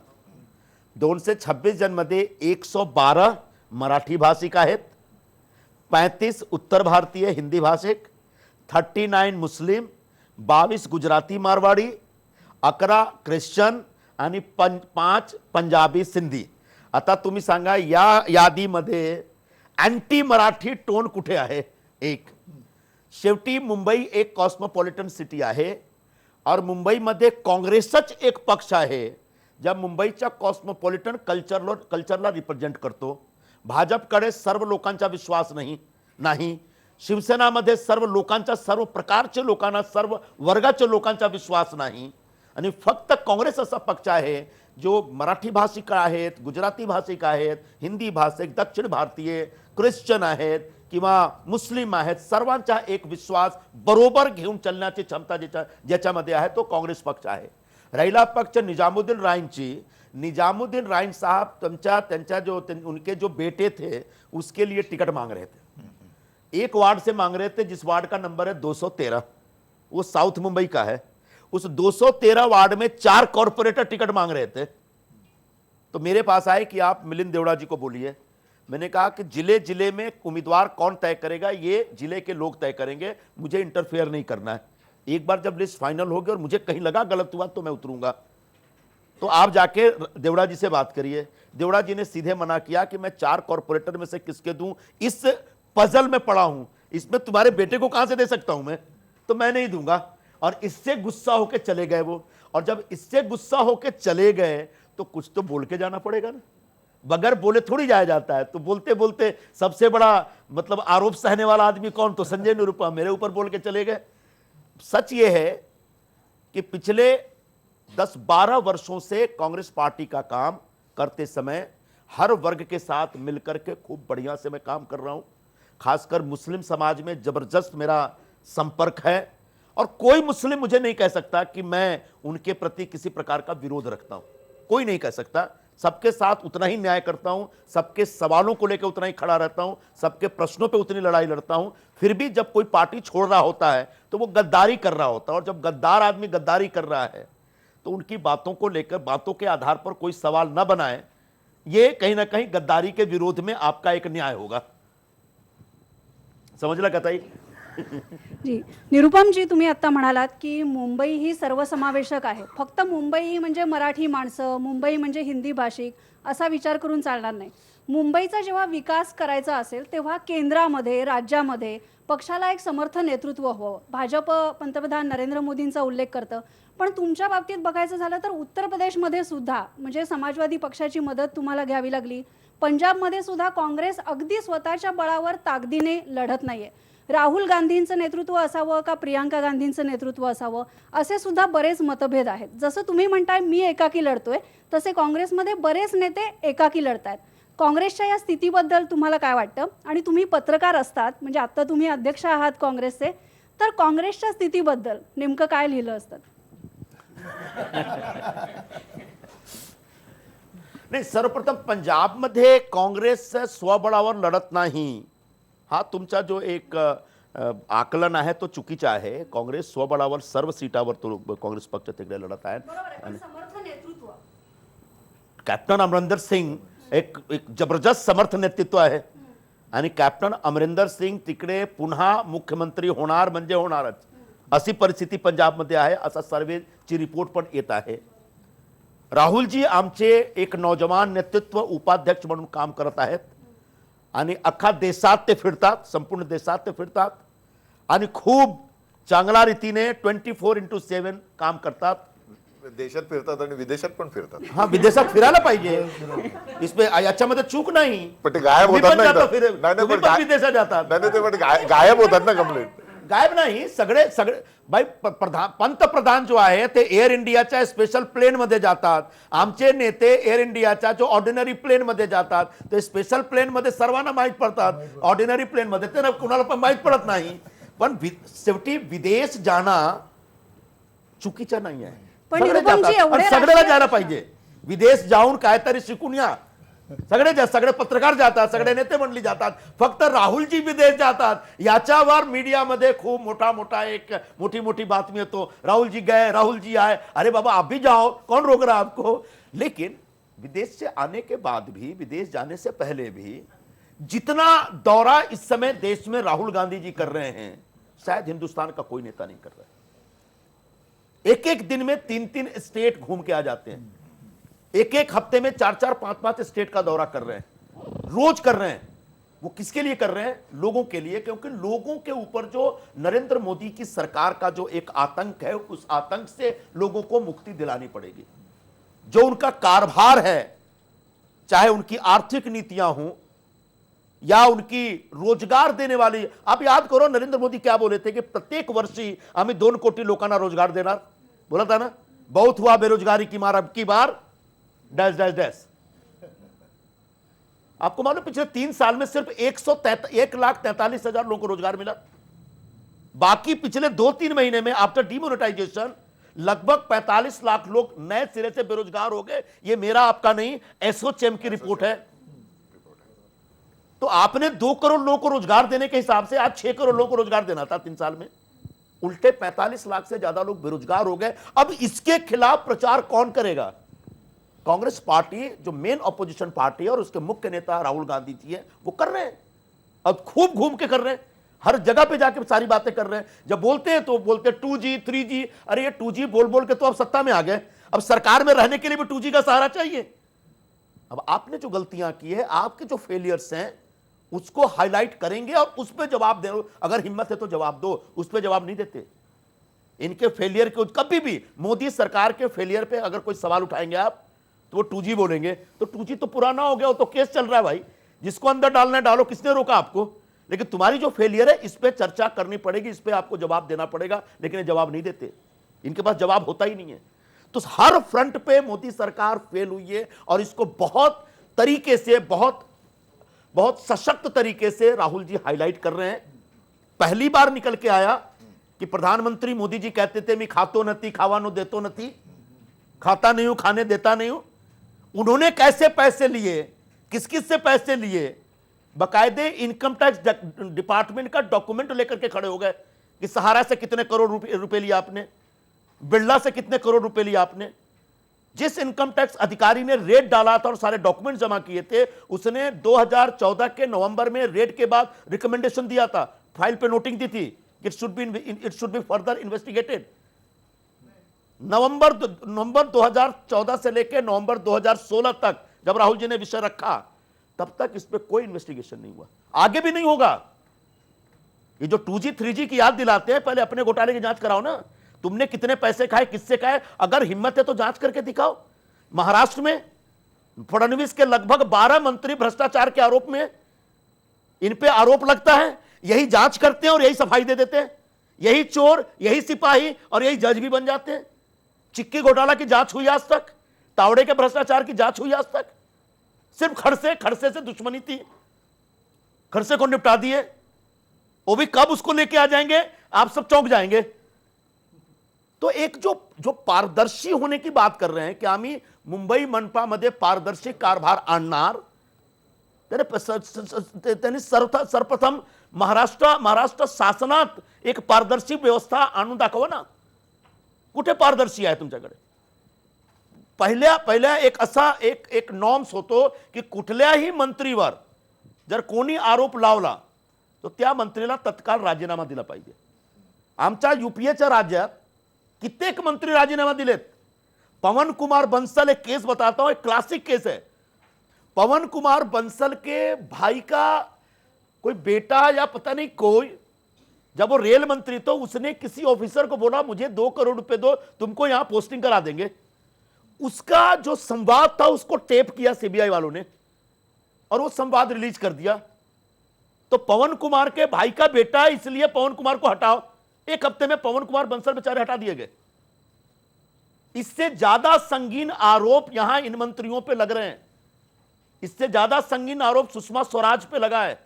226 जणमध्ये 112 मराठी भाषिक आहेत, 35 उत्तर भारतीय हिंदी भाषिक, 39 मुस्लिम, 22 गुजराती मारवाडी, 11 ख्रिश्चन आणि 5 पंजाबी सिंधी. आता तुम्ही सांगा या यादीमध्ये अँटी मराठी टोन कुठे आहे? एक. शेवटी मुंबई एक कॉस्मोपॉलिटन सिटी आहे और मुंबईमध्ये काँग्रेसच एक पक्ष आहे ज्या मुंबईच्या कॉस्मोपॉलिटन कल्चरला रिप्रेझेंट करतो. भाजपकडे सर्व लोकांचा विश्वास नाही. शिवसेनामध्ये सर्व लोकांचा, सर्व प्रकारच्या लोकांना, सर्व वर्गाच्या लोकांचा विश्वास नाही. आणि फक्त काँग्रेस असा पक्ष आहे जो मराठी भाषिक आहेत, गुजराती भाषिक आहेत, हिंदी भाषिक, दक्षिण भारतीय, ख्रिश्चन आहेत किंवा मुस्लिम आहेत, सर्वांचा एक विश्वास बरोबर घेऊन चालण्याची क्षमता ज्याच्यामध्ये आहे तो काँग्रेस पक्ष आहे. राहिला पक्ष निजामुद्दीन रायनची. निजामुद्दीन रायन साहब उनके जो बेटे थे उसके लिए टिकट मांग रहे थे. एक वार्ड से मांग रहे थे जिस वार्ड का नंबर है 213, वो साउथ मुंबई का है. उस 213 वार्ड में 4 कॉर्पोरेटर टिकट मांग रहे थे. तो मेरे पास आए कि आप मिलिंद देवड़ा जी को बोलिए. मैंने कहा कि जिले में उम्मीदवार कौन तय करेगा ये जिले के लोग तय करेंगे, मुझे इंटरफेयर नहीं करना है. एक बार जब लिस्ट फाइनल होगी और मुझे कहीं लगा गलत हुआ तो मैं उतरूंगा. तो आप जाके देवड़ा जी से बात करिए। देवड़ा जी ने सीधे मना किया कि मैं 4 कॉर्पोरेटर में से किसके दूं, इस पजल में पड़ा हूं, इसमें तुम्हारे बेटे को कहां से दे सकता हूं मैं, तो मैं नहीं दूंगा। और इससे गुस्सा होके चले गए वो। और जब इससे गुस्सा होके चले गए तो कुछ तो बोल के जाना पड़ेगा ना, बगैर बोले थोड़ी जाया जाता है। तो बोलते बोलते सबसे बड़ा मतलब आरोप सहने वाला आदमी कौन, तो संजय निरुपम मेरे ऊपर बोल के चले गए। सच ये है कि पिछले 10-12 वर्षों से कांग्रेस पार्टी का काम करते समय हर वर्ग के साथ मिलकर के खूब बढ़िया से मैं काम कर रहा हूं। खासकर मुस्लिम समाज में जबरदस्त मेरा संपर्क है और कोई मुस्लिम मुझे नहीं कह सकता कि मैं उनके प्रति किसी प्रकार का विरोध रखता हूं, कोई नहीं कह सकता। सबके साथ उतना ही न्याय करता हूं, सबके सवालों को लेकर उतना ही खड़ा रहता हूं, सबके प्रश्नों पे उतनी लड़ाई लड़ता हूं। फिर भी जब कोई पार्टी छोड़ रहा होता है तो वो गद्दारी कर रहा होता है, और जब गद्दार आदमी गद्दारी कर रहा है तो उनकी बातों को लेकर, बातों के आधार पर कोई सवाल न बनाए, ये कहीं ना कहीं गद्दारी के विरोध में आपका एक न्याय होगा। समझला का ताई? जी, निरुपम जी, तुम्ही आता म्हणालात की मुंबई ही सर्वसमावेशक आहे, फक्त मुंबई म्हणजे मराठी माणसं, मुंबई म्हणजे हिंदी भाषिक असा विचार करून चालणार नाही। मुंबईचा जेव्हा विकास करायचा असेल तेव्हा केंद्रामध्ये, राज्यामध्ये पक्षाला एक समर्थ नेतृत्व हवं। भाजप पंतप्रधान नरेंद्र मोदींचा उल्लेख करतं, पण तुमच्या बाबतीत बघायचं झालं तर उत्तर प्रदेशमध्ये सुद्धा म्हणजे समाजवादी पक्षाची मदत तुम्हाला घ्यावी लागली। पंजाबमध्ये सुद्धा काँग्रेस अगदी स्वतःच्या बळावर ताकदीने लढत नाहीये। राहुल गांधींचं नेतृत्व असावं का प्रियांका गांधींचं नेतृत्व असावं असे सुद्धा बरेच मतभेद आहेत। जसं तुम्ही म्हणताय मी एकाकी लढतोय, तसे काँग्रेसमध्ये बरेच नेते एकाकी लढतायत। काँग्रेसच्या या स्थितीबद्दल तुम्हाला काय वाटतं? आणि तुम्ही पत्रकार असतात, म्हणजे आता तुम्ही अध्यक्ष आहात काँग्रेसचे, तर काँग्रेसच्या स्थितीबद्दल नेमकं काय लिहिलं असतं? नाही, सर्वप्रथम पंजाबमध्ये काँग्रेस स्वबळावर लढत नाही, हा तुमचा जो एक आकलन आहे तो चुकीचा आहे। काँग्रेस स्वबळावर सर्व सीटावर तो काँग्रेस पक्ष तिकडे लढत आहे। समर्थ नेतृत्व कॅप्टन अमरिंदर सिंग एक जबरदस्त समर्थ नेतृत्व आहे आणि कॅप्टन अमरिंदर सिंग तिकडे पुन्हा मुख्यमंत्री होणार म्हणजे होणारच अशी परिस्थिती पंजाबमध्ये आहे, असा सर्वेची रिपोर्ट पण येत आहे। राहुलजी आमचे एक नौजवान नेतृत्व उपाध्यक्ष म्हणून काम करत आहेत आणि अख्खा देशात ते फिरतात, संपूर्ण देशात ते फिरतात आणि खूप चांगल्या रीतीने 24/7 काम करतात। देशात फिरतात आणि विदेशात पण फिरतात। हाँ, विदेशात फिरायला पाहिजे, इसमें याच्यामध्ये चूक नाही। पण ते गायब होतात ना इथं. नाही, तुम्ही पण पण विदेशात जातात। नाही ते पण गायब होतात ना कंप्लीट। गायब नाही, सगळे भाई पंतप्रधान जो आहे ते एअर इंडियाच्या स्पेशल प्लेन मध्ये जातात। आमचे नेते एअर इंडियाच्या जो ऑर्डिनरी प्लेन मध्ये जातात, ते स्पेशल प्लेन मध्ये सर्वांना माहीत पडतात, ऑर्डिनरी प्लेन मध्ये ते कुणाला पण माहीत पडत नाही। पण शेवटी विदेश जाणं चुकीचं नाही आहे, पण निरुपमजी एवढे सगळ्याला जायला पाहिजे। विदेश जाऊन काहीतरी शिकून या, सगळे पत्रकार जातात, सगळे नेते मंडळी जातात, फक्त राहुलजी विदेश जातात याच्यावर मीडियामध्ये खूप मोठा एक मोठी बातमी येतो, राहुलजी गए, राहुलजी आए। अरे बाबा आप भी जाओ, कौन रोक रहा आपको? लेकिन विदेश से आने के बाद भी, विदेश जाने से पहले भी जितना दौरा इस समय देश में राहुल गांधी जी कर रहे हैं, शायद हिंदुस्तान का कोई नेता नहीं कर रहा है। एक दिन में 3 स्टेट घूम के आ जाते हैं, एक हफ्ते में 4 5 स्टेट का दौरा कर रहे हैं, रोज कर रहे हैं। वो किसके लिए कर रहे हैं? लोगों के लिए, क्योंकि लोगों के ऊपर जो नरेंद्र मोदी की सरकार का जो एक आतंक है, उस आतंक से लोगों को मुक्ति दिलानी पड़ेगी। जो उनका कारभार है, चाहे उनकी आर्थिक नीतियां हों या उनकी रोजगार देने वाली, आप याद करो नरेंद्र मोदी क्या बोले थे कि प्रत्येक वर्षी आम्ही 2 कोटी लोकांना रोजगार देणार, बोला था ना। बहुत हुआ बेरोजगारी की मार, अब की बार डैश डैश डैश। आपको मालूम पिछले 3 साल में सिर्फ 1,43,000 लोगों को रोजगार मिला। बाकी पिछले 2-3 महीने में आफ्टर डिमोनेटाइजेशन लगभग 45 लाख लोग नए सिरे से बेरोजगार हो गए। ये मेरा आपका नहीं, एसोचैम की रिपोर्ट है। तो आपने 2 करोड़ लोगों को रोजगार देने के हिसाब से आज 6 करोड़ लोगों को रोजगार देना था 3 साल में, उल्टे 45 लाख से ज्यादा लोग बेरोजगार हो गए। अब इसके खिलाफ प्रचार कौन करेगा? कांग्रेस पार्टी जो मेन अपोजिशन पार्टी है और उसके मुख्य नेता राहुल गांधी जी है, वो कर रहे हैं। अब खूब घूम के कर रहे हैं। हर जगह पे जाके सारी बातें कर रहे हैं। जब बोलते हैं तो बोलते 2G 3G, अरे ये 2G बोल बोल के तो अब सत्ता में आ गए, अब सरकार में रहने के लिए भी 2G का सहारा चाहिए। अब आपने जो गलतियां की है, आपके जो फेलियर्स हैं, उसको हाईलाइट करेंगे और उस पर जवाब दे। अगर हिम्मत है तो जवाब दो, उस पर जवाब नहीं देते। इनके फेलियर के कभी भी मोदी सरकार के फेलियर पे अगर कोई सवाल उठाएंगे आप, तो वो 2G बोलेंगे। तो 2G तो पुराना हो गया, वो तो केस चल रहा है भाई, जिसको अंदर डालना है डालो, किसने रोका आपको? लेकिन तुम्हारी जो फेलियर है इस पे चर्चा करनी पड़ेगी, इस पे आपको जवाब देना पड़ेगा, लेकिन ये जवाब नहीं देते, इनके पास जवाब होता ही नहीं है। तो हर फ्रंट पे मोदी सरकार फेल हुई है और इसको बहुत तरीके से, बहुत सशक्त तरीके से राहुल जी हाईलाइट कर रहे हैं। पहली बार निकल के आया कि प्रधानमंत्री मोदी जी कहते थे मैं खातो नती, खावानो देतो नती, खाता नहीं हूं, खाने देता नहीं हूं। उन्होंने कैसे पैसे लिए, किस किस से पैसे लिए, बकायदे इनकम टैक्स डिपार्टमेंट का डॉक्यूमेंट लेकर के खड़े हो गए कि सहारा से कितने करोड़ रुपए लिया आपने, बिरला से कितने करोड़ रुपए लिया आपने। जिस इनकम टैक्स अधिकारी ने रेड डाला था और सारे डॉक्यूमेंट जमा किए थे, उसने 2014 के नवंबर में रेड के बाद रिकमेंडेशन दिया था, फाइल पे नोटिंग दी थी, it should be further investigated. नवंबर 2014 से लेकर नवंबर 2016 तक जब राहुल जी ने विषय रखा, तब तक इस पे कोई इन्वेस्टिगेशन नहीं हुआ, आगे भी नहीं होगा। ये जो 2G 3G की याद दिलाते हैं, पहले अपने घोटाले की जांच कराओ ना, तुमने कितने पैसे खाए, किससे खाए, अगर हिम्मत है तो जांच करके दिखाओ। महाराष्ट्र में फडणवीस के लगभग 12 मंत्री भ्रष्टाचार के आरोप में, इन पे आरोप लगता है, यही जांच करते हैं और यही सफाई दे देते हैं, यही चोर, यही सिपाही और यही जज भी बन जाते हैं। चिक्की घोटाला की जांच हुई आज तक, तावड़े के भ्रष्टाचार की जांच हुई आज तक, सिर्फ खड़से से दुश्मनी थी, खड़से को निपटा दिए। वो भी कब उसको लेके आ जाएंगे, आप सब चौंक जाएंगे। तो एक जो पारदर्शी होने की बात कर रहे हैं की आम्ही मुंबई मनपामध्ये पारदर्शी कारभार आणणार, त्यांनी सर्वप्रथम महाराष्ट्र शासनात एक पारदर्शी व्यवस्था आणून दाखवा ना। कुठे पारदर्शी आहे तुमच्याकडे? पहिल्या एक नॉर्म्स होतो की कुठल्याही मंत्रीवर जर कोणी आरोप लावला तो त्या मंत्रीला तत्काळ राजीनामा दिला पाहिजे। आमच्या यूपीएच्या राज्यात कित्येक मंत्री राजीनामा दिलेत। पवन कुमार बंसल, एक केस बताता हूं, एक क्लासिक केस है। पवन कुमार बंसल के भाई का कोई बेटा या पता नहीं कोई, जब वो रेल मंत्री तो उसने किसी ऑफिसर को बोला मुझे 2 करोड़ रुपए दो, तुमको यहां पोस्टिंग करा देंगे। उसका जो संवाद था उसको टेप किया सीबीआई वालों ने और वो संवाद रिलीज कर दिया। तो पवन कुमार के भाई का बेटा, इसलिए पवन कुमार को हटाओ। एक हफ्ते में पवन कुमार बंसल बेचारे हटा दिए गए। इससे ज्यादा संगीन आरोप यहां इन मंत्रियों पे लग रहे हैं। इससे ज्यादा संगीन आरोप सुषमा स्वराज पे लगा है।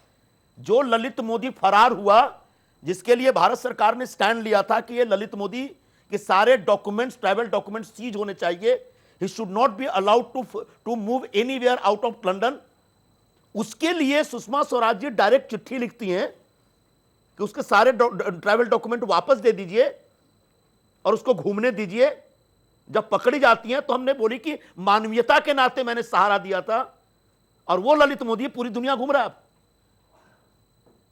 जो ललित मोदी फरार हुआ, जिसके लिए भारत सरकार ने स्टैंड लिया था कि ये ललित मोदी के सारे डॉक्यूमेंट्स, ट्रैवल डॉक्यूमेंट्स सीज होने चाहिए, he should not be allowed to move anywhere out of London. उसके लिए सुषमा स्वराज जी डायरेक्ट चिट्ठी लिखती हैं कि उसके सारे ट्रैवल डॉक्यूमेंट वापस दे दीजिए और उसको घूमने दीजिए। जब पकड़ी जाती हैं तो हमने बोली कि मानवीयता के नाते मैंने सहारा दिया था, और वो ललित मोदी पूरी दुनिया घूम रहा है।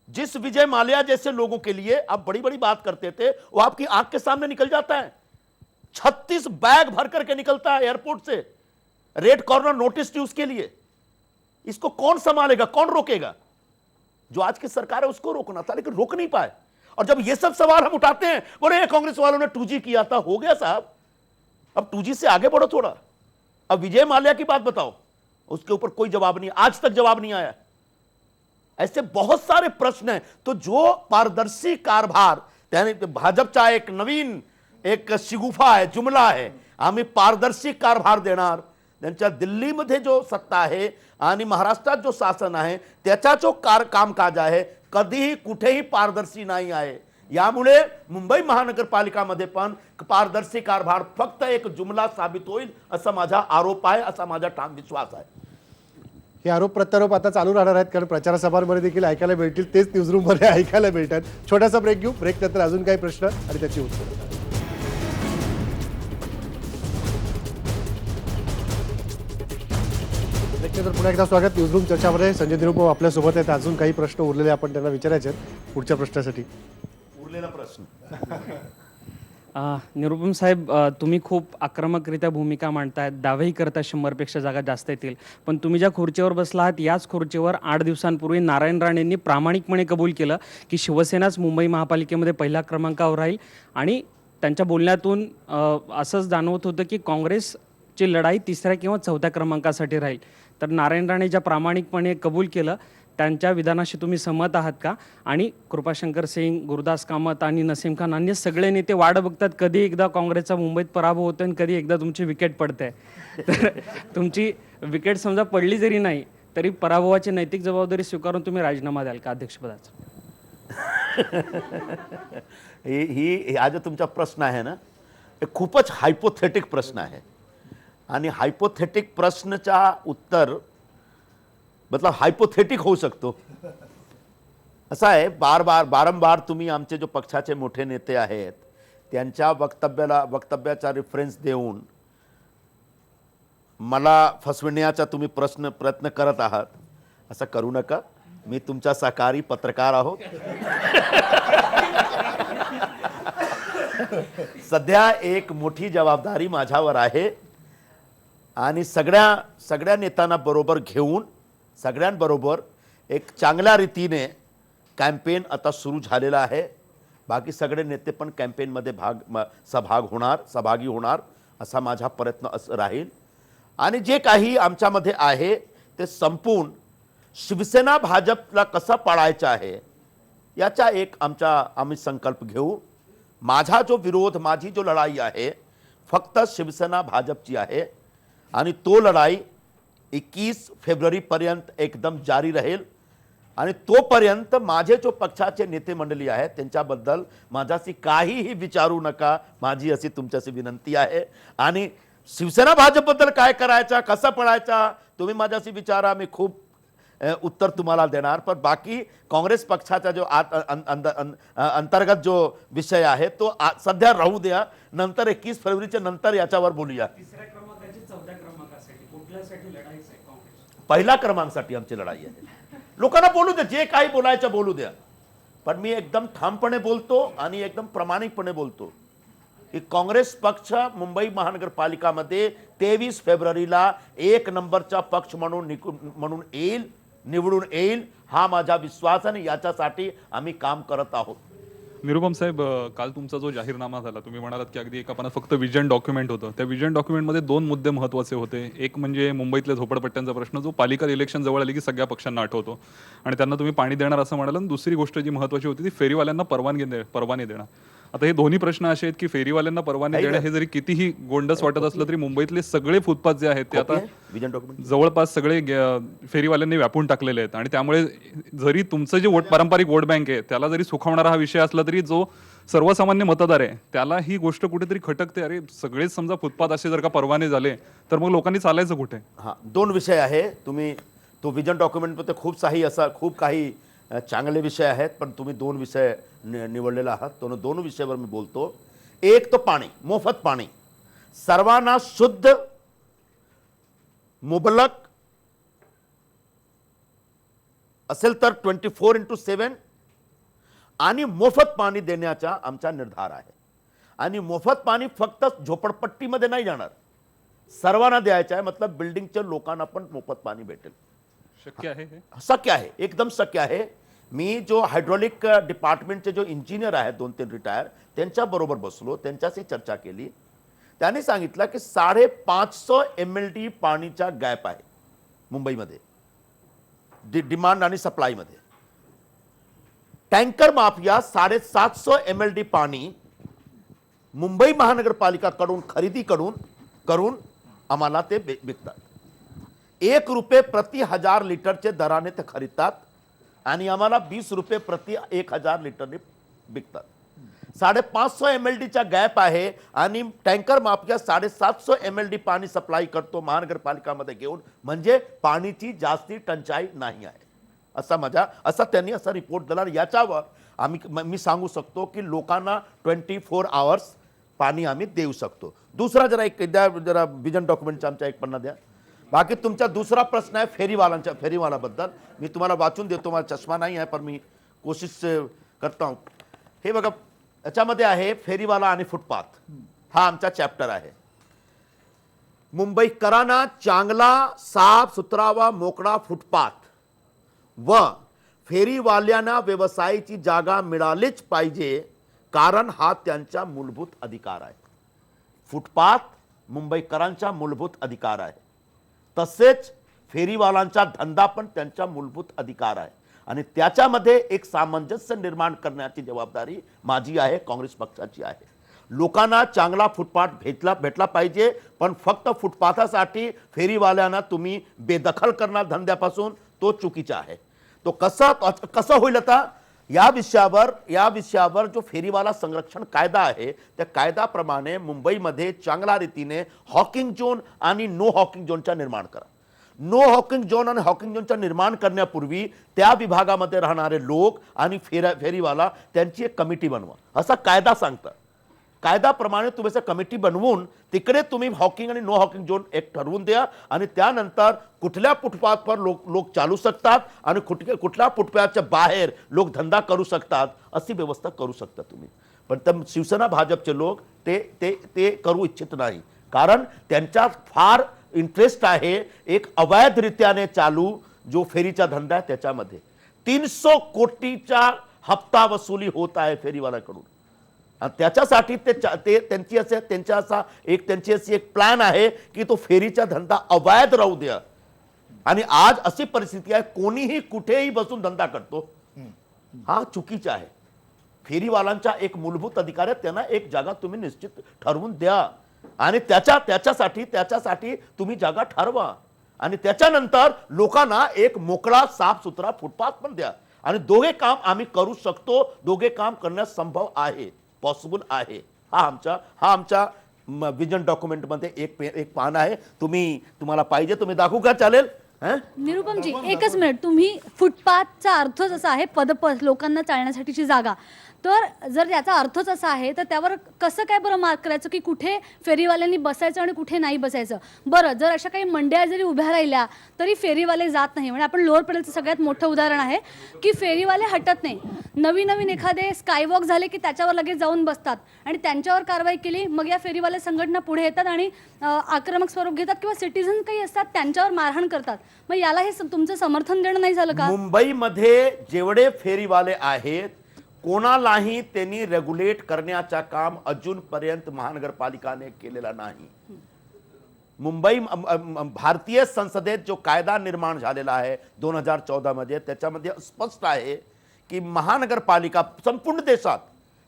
जिस विजय माल्या जैसे लोगों के लिए आप बड़ी बड़ी बात करते थे, वो आपकी आंख के सामने निकल जाता है। 36 बैग भर करके निकलता है एयरपोर्ट से, रेड कॉर्नर नोटिस थी उसके लिए। इसको कौन संभालेगा, कौन रोकेगा? जो आज की सरकार है उसको रोकना था, लेकिन रोक नहीं पाए। और जब ये सब सवाल हम उठाते हैं, बोले कांग्रेस वालों ने 2G किया था, हो गया साहब, अब 2G से आगे बढ़ो थोड़ा। अब विजय माल्या की बात बताओ, उसके ऊपर कोई जवाब नहीं, आज तक जवाब नहीं आया। ऐसे बहुत सारे प्रश्न हैं। तो जो पारदर्शी कारभार, त्याने भाजपचा एक नवीन एक शिगुफा आहे, जुमला आहे, आम्ही पारदर्शी कारभार देणार। त्यांच्या दिल्लीमध्ये जो सत्ता आहे आणि महाराष्ट्रात जो शासन आहे, त्याचा जो कामकाज आहे, कधीही कुठेही पारदर्शी नाही आहे। यामुळे मुंबई महानगरपालिकामध्ये पण पारदर्शी कारभार फक्त एक जुमला साबित होईल असा माझा आरोप आहे, असा माझा ठाम विश्वास आहे। हे आरोप प्रत्यारोप आता चालू राहणार आहेत, कारण प्रचार सभांमध्ये देखील ऐकायला मिळतील, तेच न्यूजरूममध्ये ऐकायला मिळतात। छोटासा ब्रेक घेऊ, ब्रेक नंतर अजून काही प्रश्न आणि त्याची उत्तरं। तर पुन्हा एकदा स्वागत न्यूजरूम चर्चामध्ये. संजय निरुपम आपल्यासोबत आहेत. अजून काही प्रश्न उरलेले आपण त्यांना विचारायचे आहेत पुढच्या प्रश्नासाठी. उरलेला प्रश्न. निरुपम साहेब, तुम्ही खूप आक्रमकरित्या भूमिका मांडताय, दावेही करता 100पेक्षा जागा जास्त येतील, पण तुम्ही ज्या खुर्चीवर बसला आहात याच खुर्चीवर 8 दिवसांपूर्वी नारायण राणेंनी प्रामाणिकपणे कबूल केलं की शिवसेनाच मुंबई महापालिकेमध्ये पहिल्या क्रमांकावर राहील. आणि त्यांच्या बोलण्यातून असंच जाणवत होतं की काँग्रेसची लढाई 3ऱ्या किंवा 4थ्या क्रमांकासाठी राहील. तर नारायण राणे ज्या प्रामाणिकपणे कबूल केलं त्यांच्या विधानाशी तुम्ही सहमत आहात का? आणि कृपाशंकर सिंग, गुरुदास कामत आणि नसीम खान अन्य सगळे नेते वाट बघतात कधी एकदा काँग्रेसचा मुंबईत पराभव होतो आणि कधी एकदा तुमची विकेट पडते. तर तुमची विकेट समजा पडली जरी नाही तरी पराभवाची नैतिक जबाबदारी स्वीकारून तुम्ही राजीनामा द्याल का अध्यक्षपदाचा? हा जो तुमचा प्रश्न आहे ना, हे खूपच हायपोथेटिक प्रश्न आहे. आणि हायपोथेटिक प्रश्नचा उत्तर मतलब हायपोथेटिक होऊ शकतो. असं आहे, वारंवार तुम्ही आमचे जो पक्षाचे मोठे नेते आहेत त्यांच्या वक्तव्याचा रेफरन्स देऊन मला फसवण्याचा तुम्ही प्रयत्न करत आहात. असं करू नका. मी तुमचा सहकारी पत्रकार आहोत. सध्या एक मोठी जबाबदारी माझ्यावर आहे आणि सगळ्या नेत्यांना बरोबर घेऊन सगळ्यांबरोबर एक चांगल्या रीतीने कॅम्पेन आता सुरू झालेला आहे. बाकी सगळे नेते पण कॅम्पेनमध्ये सहभागी होणार असा माझा प्रयत्न राहील. आणि जे काही आमच्यामध्ये आहे ते संपून शिवसेना भाजपला कसं पाळायचं आहे याचा एक आम्ही संकल्प घेऊ. माझा जो विरोध, माझी जो लढाई आहे फक्त शिवसेना भाजपची आहे आणि तो लढाई 21 फेब्रुवारीपर्यंत एकदम जारी राहील. आणि तोपर्यंत माझे जो पक्षाचे नेते मंडळी आहेत त्यांच्याबद्दल माझ्याशी काहीही विचारू नका, माझी अशी तुमच्याशी विनंती आहे. आणि शिवसेना भाजपबद्दल काय करायचा, कसं पळायचा तुम्ही माझ्याशी विचारा, मी खूप उत्तर तुम्हाला देणार. पण बाकी काँग्रेस पक्षाचा जो अंतर्गत जो विषय आहे तो सध्या राहू द्या. नंतर 21 फेब्रुवारीच्या नंतर याच्यावर बोलूया. पहिला क्रमांकासाठी आमची लढाई आहे. लोकांना बोलू द्या, जे काही बोलायचं बोलू द्या. पण मी एकदम ठामपणे बोलतो आणि एकदम प्रामाणिकपणे बोलतो की काँग्रेस पक्ष मुंबई महानगरपालिकामध्ये 23 फेब्रुवारीला 1 नंबरचा पक्ष म्हणून निवडून येईल हा माझा विश्वास आणि याच्यासाठी आम्ही काम करत आहोत. निरुपम साहेब, काल तुमचा जो जाहीरनामा झाला तुम्ही म्हणालात की अगदी एका पानात फक्त विजन डॉक्युमेंट होतं. त्या विजन डॉक्युमेंटमध्ये 2 मुद्दे महत्त्वाचे होते. एक म्हणजे मुंबईतल्या झोपडपट्ट्यांचा प्रश्न जो पालिका इलेक्शन जवळ आली की सगळ्या पक्षांना आठवतो आणि त्यांना तुम्ही पाणी देणार असं म्हणाल. आणि दुसरी गोष्ट जी महत्त्वाची होती ती फेरीवाल्यांना परवाने देणं. आता हे दोन्ही प्रश्न असे आहेत की फेरीवाल्यांना परवाने देणं हे जरी कितीही गोंडस वाटत असलं तरी मुंबईतले सगळे फुटपाथ जे आहेत ते आता जवळपास सगळे फेरीवाल्यांनी व्यापून टाकलेले आहेत. आणि त्यामुळे जरी तुमचं जे पारंपरिक वोट बँक आहे त्याला जरी सुखावणारा हा विषय असला तरी जो सर्वसामान्य मतदार आहे त्याला ही गोष्ट कुठेतरी खटकते. अरे सगळेच समजा फुटपाथ असे जर का परवाने झाले तर मग लोकांनी चालायचं कुठे? हां, 2 विषय आहे. तुम्ही तो विजन डॉक्युमेंटमध्ये खूप काही चांगले विषय आहेत पण तुम्ही 2 विषय निवडलेला आहात. तो 2 विषयावर मी बोलतो. एक तो पाणी, मोफत पाणी सर्वांना शुद्ध, मुबलक असेल तर 24/7 आणि मोफत पाणी देण्याचा आमचा निर्धार आहे. आणि मोफत पाणी फक्त झोपडपट्टीमध्ये नाही जाणार, सर्वांना द्यायचं आहे. मतलब बिल्डिंगच्या लोकांना पण मोफत पाणी भेटेल. शक्य आहे? शक्य आहे, एकदम शक्य आहे. मी जो हायड्रॉलिक डिपार्टमेंटचे जो इंजिनियर आहेत 2-3 रिटायर त्यांच्याबरोबर बसलो, त्यांच्याशी चर्चा केली. त्यांनी सांगितलं की 550 MLD पाणीचा गॅप आहे मुंबईमध्ये डिमांड आणि सप्लायमध्ये. टँकर माफिया 750 MLD पाणी मुंबई महानगरपालिकाकडून खरेदी करून आम्हाला ते विकतात. ₹1 प्रति 1000 लिटरचे दराने ते खरीदतात आणि आम्हाला ₹20 प्रति 1000 लिटरने विकतात. 550 MLDचा गॅप आहे आणि टँकर माफिया 750 MLD पाणी सप्लाय करतो महानगरपालिकामध्ये घेऊन. म्हणजे पाणीची जास्ती टंचाई नाही आहे असा त्यांनी असा रिपोर्ट दिला. याच्यावर मी सांगू शकतो की लोकांना 24 आवर्स पाणी आम्ही देऊ शकतो. दुसरा जरा विजन डॉक्युमेंटचा आमच्या एक पन्ना द्या. बाकी तुमचा दुसरा प्रश्न आहे फेरीवालाबद्दल. मी तुम्हाला वाचून देतो, मला चष्मा नाही आहे पण मी कोशिश करता हूं. हे बघा, याच्यामध्ये आहे फेरीवाला आणि फुटपाथ, हा आमचा चॅप्टर आहे. मुंबईकरांना चांगला साफ सुथरा व मोकळा फुटपाथ व फेरीवाल्यांना व्यवसायाची जागा मिळालीच पाहिजे, कारण हा त्यांचा मूलभूत अधिकार आहे. फुटपाथ मुंबईकरांचा मूलभूत अधिकार आहे, तसेच फेरीवालांचा धंदा पण त्यांचा मूलभूत अधिकार आहे. आणि त्याच्यामध्ये एक सामंजस्य निर्माण करण्याची जबाबदारी माझी आहे, काँग्रेस पक्षाची आहे. लोकांना चांगला फुटपाथ भेटला पाहिजे, पण फक्त फुटपाथासाठी फेरीवाल्यांना तुम्ही बेदखल करणार धंद्यापासून, तो चुकीचा आहे. तो कसं होईल आता या विषयावर जो फेरीवाला संरक्षण कायदा आहे त्या कायद्याप्रमाणे मुंबईमध्ये चांगल्या रीतीने हॉकिंग झोन आणि नो हॉकिंग झोनचा निर्माण करा. नो हॉकिंग झोन आणि हॉकिंग झोनचा निर्माण करण्यापूर्वी त्या विभागामध्ये राहणारे लोक आणि फेरीवाला त्यांची एक कमिटी बनवा, असा कायदा सांगतं. कायद्याप्रमाणे तुम्ही असं कमिटी बनवून तिकडे तुम्ही हॉकिंग आणि नो हॉकिंग झोन एक ठरवून द्या, आणि त्यानंतर कुठल्या फुटपाथवर लोक चालू शकतात आणि कुठल्या फुटपाथच्या बाहेर लोक धंदा करू शकतात, अशी व्यवस्था करू शकता तुम्ही. पण तर शिवसेना भाजपचे लोक ते करू इच्छित नाही, कारण त्यांच्यात फार इंटरेस्ट आहे एक अवैधरित्याने चालू जो फेरीचा धंदा आहे त्याच्यामध्ये. 300 कोटीचा हप्ता वसुली होत आहे फेरीवाल्याकडून. त्याच्यासाठी त्यांची अशी एक प्लॅन आहे की तो फेरीचा धंदा अवैध राहू द्या. आणि आज अशी परिस्थिती आहे कोणीही कुठेही बसून धंदा करतो, हा चुकीचा आहे. फेरीवाल्यांचा एक मूलभूत अधिकार आहे, त्यांना एक जागा तुम्ही निश्चित ठरवून द्या आणि त्याच्यासाठी तुम्ही जागा ठरवा, आणि त्याच्यानंतर लोकांना एक मोकळा साफ सुथरा फुटपाथ पण द्या. आणि दोघे काम आम्ही करू शकतो, दोघे काम करण्यास संभव आहे, पॉसिबल आहे. हा आमच्या विजन डॉक्युमेंटमध्ये एक पान आहे. तुम्हाला पाहिजे तुम्ही दाखवू का? चालेल. निरुपमजी एकच मिनिट, तुम्ही फुटपाथचा अर्थच असा आहे पदपथ लोकांना चालण्यासाठीची जागा, तर जर याचा अर्थच असा आहे तर त्यावर कसं काय बरं मार्क करायचं की कुठे फेरीवाल्यांनी बसायचं आणि कुठे नाही बसायचं? बरं, जर अशा काही मंड्या जरी उभ्या राहिल्या तरी फेरीवाले जात नाही. म्हणजे आपण लोअर पडेलचं सगळ्यात मोठं उदाहरण आहे की फेरीवाले हटत नाही. नवीन एखादे स्कायवॉक झाले की त्याच्यावर लगेच जाऊन बसतात आणि त्यांच्यावर कारवाई केली, मग या फेरीवाले संघटना पुढे येतात आणि आक्रमक स्वरूप घेतात किंवा सिटीझन काही असतात त्यांच्यावर मारहाण करतात. मग याला हे तुमचं समर्थन देणं नाही झालं का? मुंबईमध्ये जेवढे फेरीवाले आहेत कोणालाही त्यांनी रेग्युलेट करण्याचं काम अजूनपर्यंत महानगरपालिकाने केलेला नाही. मुंबई भारतीय संसदेत जो कायदा निर्माण झालेला आहे 2014 मध्ये, त्याच्यामध्ये स्पष्ट आहे की महानगरपालिका संपूर्ण देशात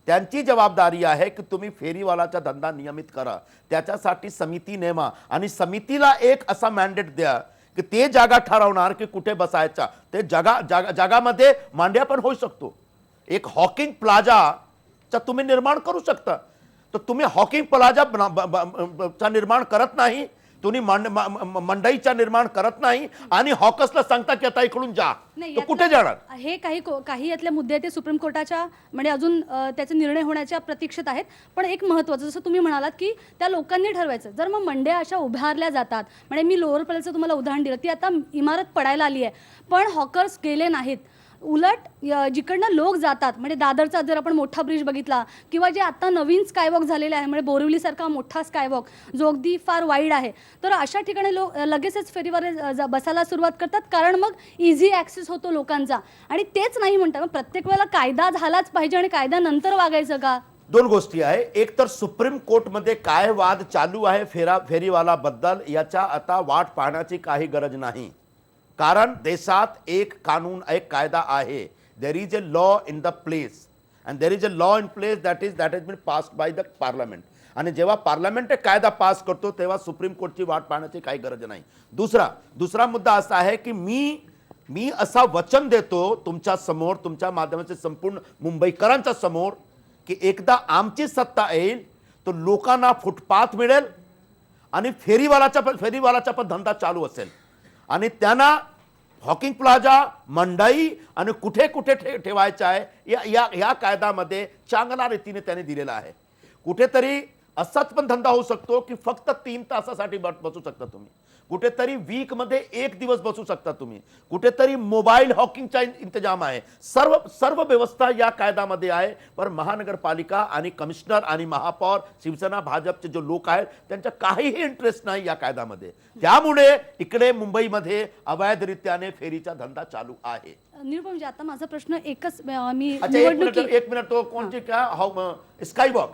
त्यांची जबाबदारी आहे की तुम्ही फेरीवालाचा धंदा नियमित करा, त्याच्यासाठी समिती नेमा आणि समितीला एक असा मॅन्डेट द्या की ते जागा ठरवणार की कुठे बसायचा. ते जागामध्ये मांड्या पण होऊ शकतो. एक हॉकिंग प्लाझाचा तुम्ही निर्माण करू शकता, तर तुम्ही हॉकिंग प्लाझा निर्माण करत नाही, तुम्ही मंडईचा निर्माण करत नाही आणि हॉकर्सला सांगता की आता इकडून जा, तर कुठे जाणार? हे काही यातले मुद्दे ते सुप्रीम कोर्टाच्या म्हणजे अजून त्याचे निर्णय होण्याच्या प्रतीक्षेत आहेत. पण एक महत्त्वाचं, जसं तुम्ही म्हणालात की त्या लोकांनी ठरवायचं. जर मग मंड्या अशा उभारल्या जातात, म्हणजे मी लोअर पडेलचं तुम्हाला उदाहरण दिलं, ती आता इमारत पडायला आली आहे पण हॉकर्स गेले नाहीत. उलट जिकडनं लोक जातात, म्हणजे दादरचा जर आपण मोठा ब्रिज बघितला किंवा जे आता नवीन स्कायवॉक झालेले आहे, म्हणजे बोरिवलीसारखा मोठा स्कायवॉक जो अगदी फार वाईड आहे, तर अशा ठिकाणी लोक लगेचच फेरीवर बसायला सुरुवात करतात, कारण मग इझी ॲक्सेस होतो लोकांचा. आणि तेच नाही म्हणतात, मग प्रत्येक वेळेला कायदा झालाच पाहिजे आणि कायद्यानंतर वागायचं का? दोन गोष्टी आहे. एक तर सुप्रीम कोर्टमध्ये काय वाद चालू आहे फेरीवाला बद्दल, याचा आता वाट पाहण्याची काही गरज नाही, कारण देशात एक कानून, एक कायदा आहे. There is a law in the place and there is a law in place that has been passed by the parliament. आणि जेव्हा पार्लमेंट एक कायदा पास करतो तेव्हा सुप्रीम कोर्टची वाट पाहण्याची काही गरज नाही. दुसरा मुद्दा असा आहे की मी असा वचन देतो तुमच्या समोर, तुमच्या माध्यमाचे संपूर्ण मुंबईकरांच्या समोर, की एकदा आमची सत्ता येईल तर लोकांना फुटपाथ मिळेल आणि फेरीवालाचा पण धंदा चालू असेल, आणि त्यांना हॉकिंग प्लाझा, मंडई आणि कुठे कुठे ठेवायचं आहे या कायद्यामध्ये चांगल्या रीतीने त्यांनी दिलेला आहे. कुठेतरी असाच पण धंदा होऊ शकतो की फक्त 3 तासासाठी बसू शकता तुम्ही, कुठेतरी वीक मध्ये 1 दिवस बसू शकता तुम्ही, कुठेतरी मोबाईल हॉकिंगचा इंतजाम आहे, सर्व व्यवस्था या कायद्यामध्ये आहे. पण महानगरपालिका आणि कमिशनर आणि महापौर शिवसेना भाजपचे जो लोक आहेत त्यांचा काहीही इंटरेस्ट नाही या कायद्यामध्ये. त्यामुळे इकडे मुंबईमध्ये अवैधरित्याने फेरीचा धंदा चालू आहे. निरुपमजी, आता माझा प्रश्न एकच मी अच्छा, एक मिनिट तो कोणती काय स्काय वॉक,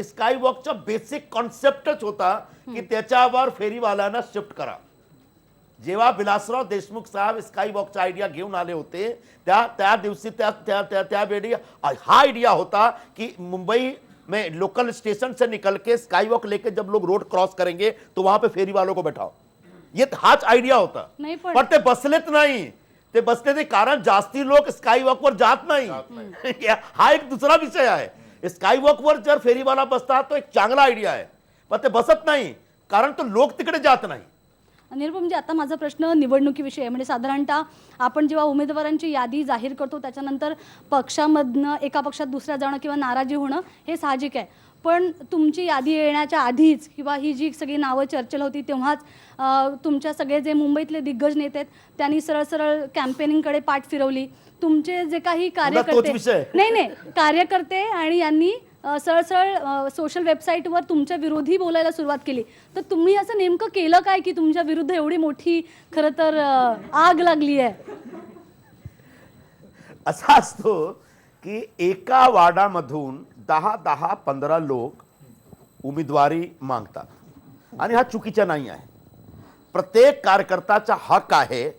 स्काय वॉकचा बेसिक कॉन्सेप्टच होता की त्याच्यावर फेरीवाल्यांना शिफ्ट करा. जेव्हा विलासराव देशमुख साहेब स्काय वॉकचा आयडिया घेऊन आले होते त्या दिवशी त्यावेळी हा आइडिया होता कि मुंबई में लोकल स्टेशन से निकल के स्काई वॉक लेके जब लोग रोड क्रॉस करेंगे तो वहां पे फेरी वालों को बैठाओ, ये हाच आइडिया होता. नाही पण ते बसलेत नाही. ते बसण्याचे कारण जास्ती लोक स्काई वॉक वर जात नाही. हा एक दुसरा विषय आहे. स्काई वॉक वर जर फेरीवाला बसतात तो एक चांगला आयडिया आहे, पण ते बसत नाही कारण तो लोक तिकडे जात नाही. निरुपमजी, आता माझा प्रश्न निवडणुकीविषयी आहे. म्हणजे साधारणतः आपण जेव्हा उमेदवारांची यादी जाहीर करतो त्याच्यानंतर पक्षामधनं एका पक्षात दुसऱ्या जाणं किंवा नाराजी होणं हे साहजिक आहे. पण तुमची यादी येण्याच्या आधीच किंवा ही जी सगळी नावं चर्चेला होती तेव्हाच तुमच्या सगळे जे मुंबईतले दिग्गज नेते आहेत त्यांनी सरळ सरळ कॅम्पेनिंगकडे पाठ फिरवली. तुमचे जे काही कार्यकर्ते नाही कार्यकर्ते आणि यांनी सरळ सरळ सोशल वेबसाईटवर तुमच्या विरोधी बोलायला सुरुवात केली. तर तुम्ही असं नेमकं केलं काय की तुमच्या विरुद्ध एवढी मोठी खरं तर आग लागली आहे? असा असतो की एका वार्डामधून 10-15 लोक उमेदवारी मागतात आणि हा चुकीचा नाही आहे. प्रत्येक कार्यकर्त्याचा हक आहे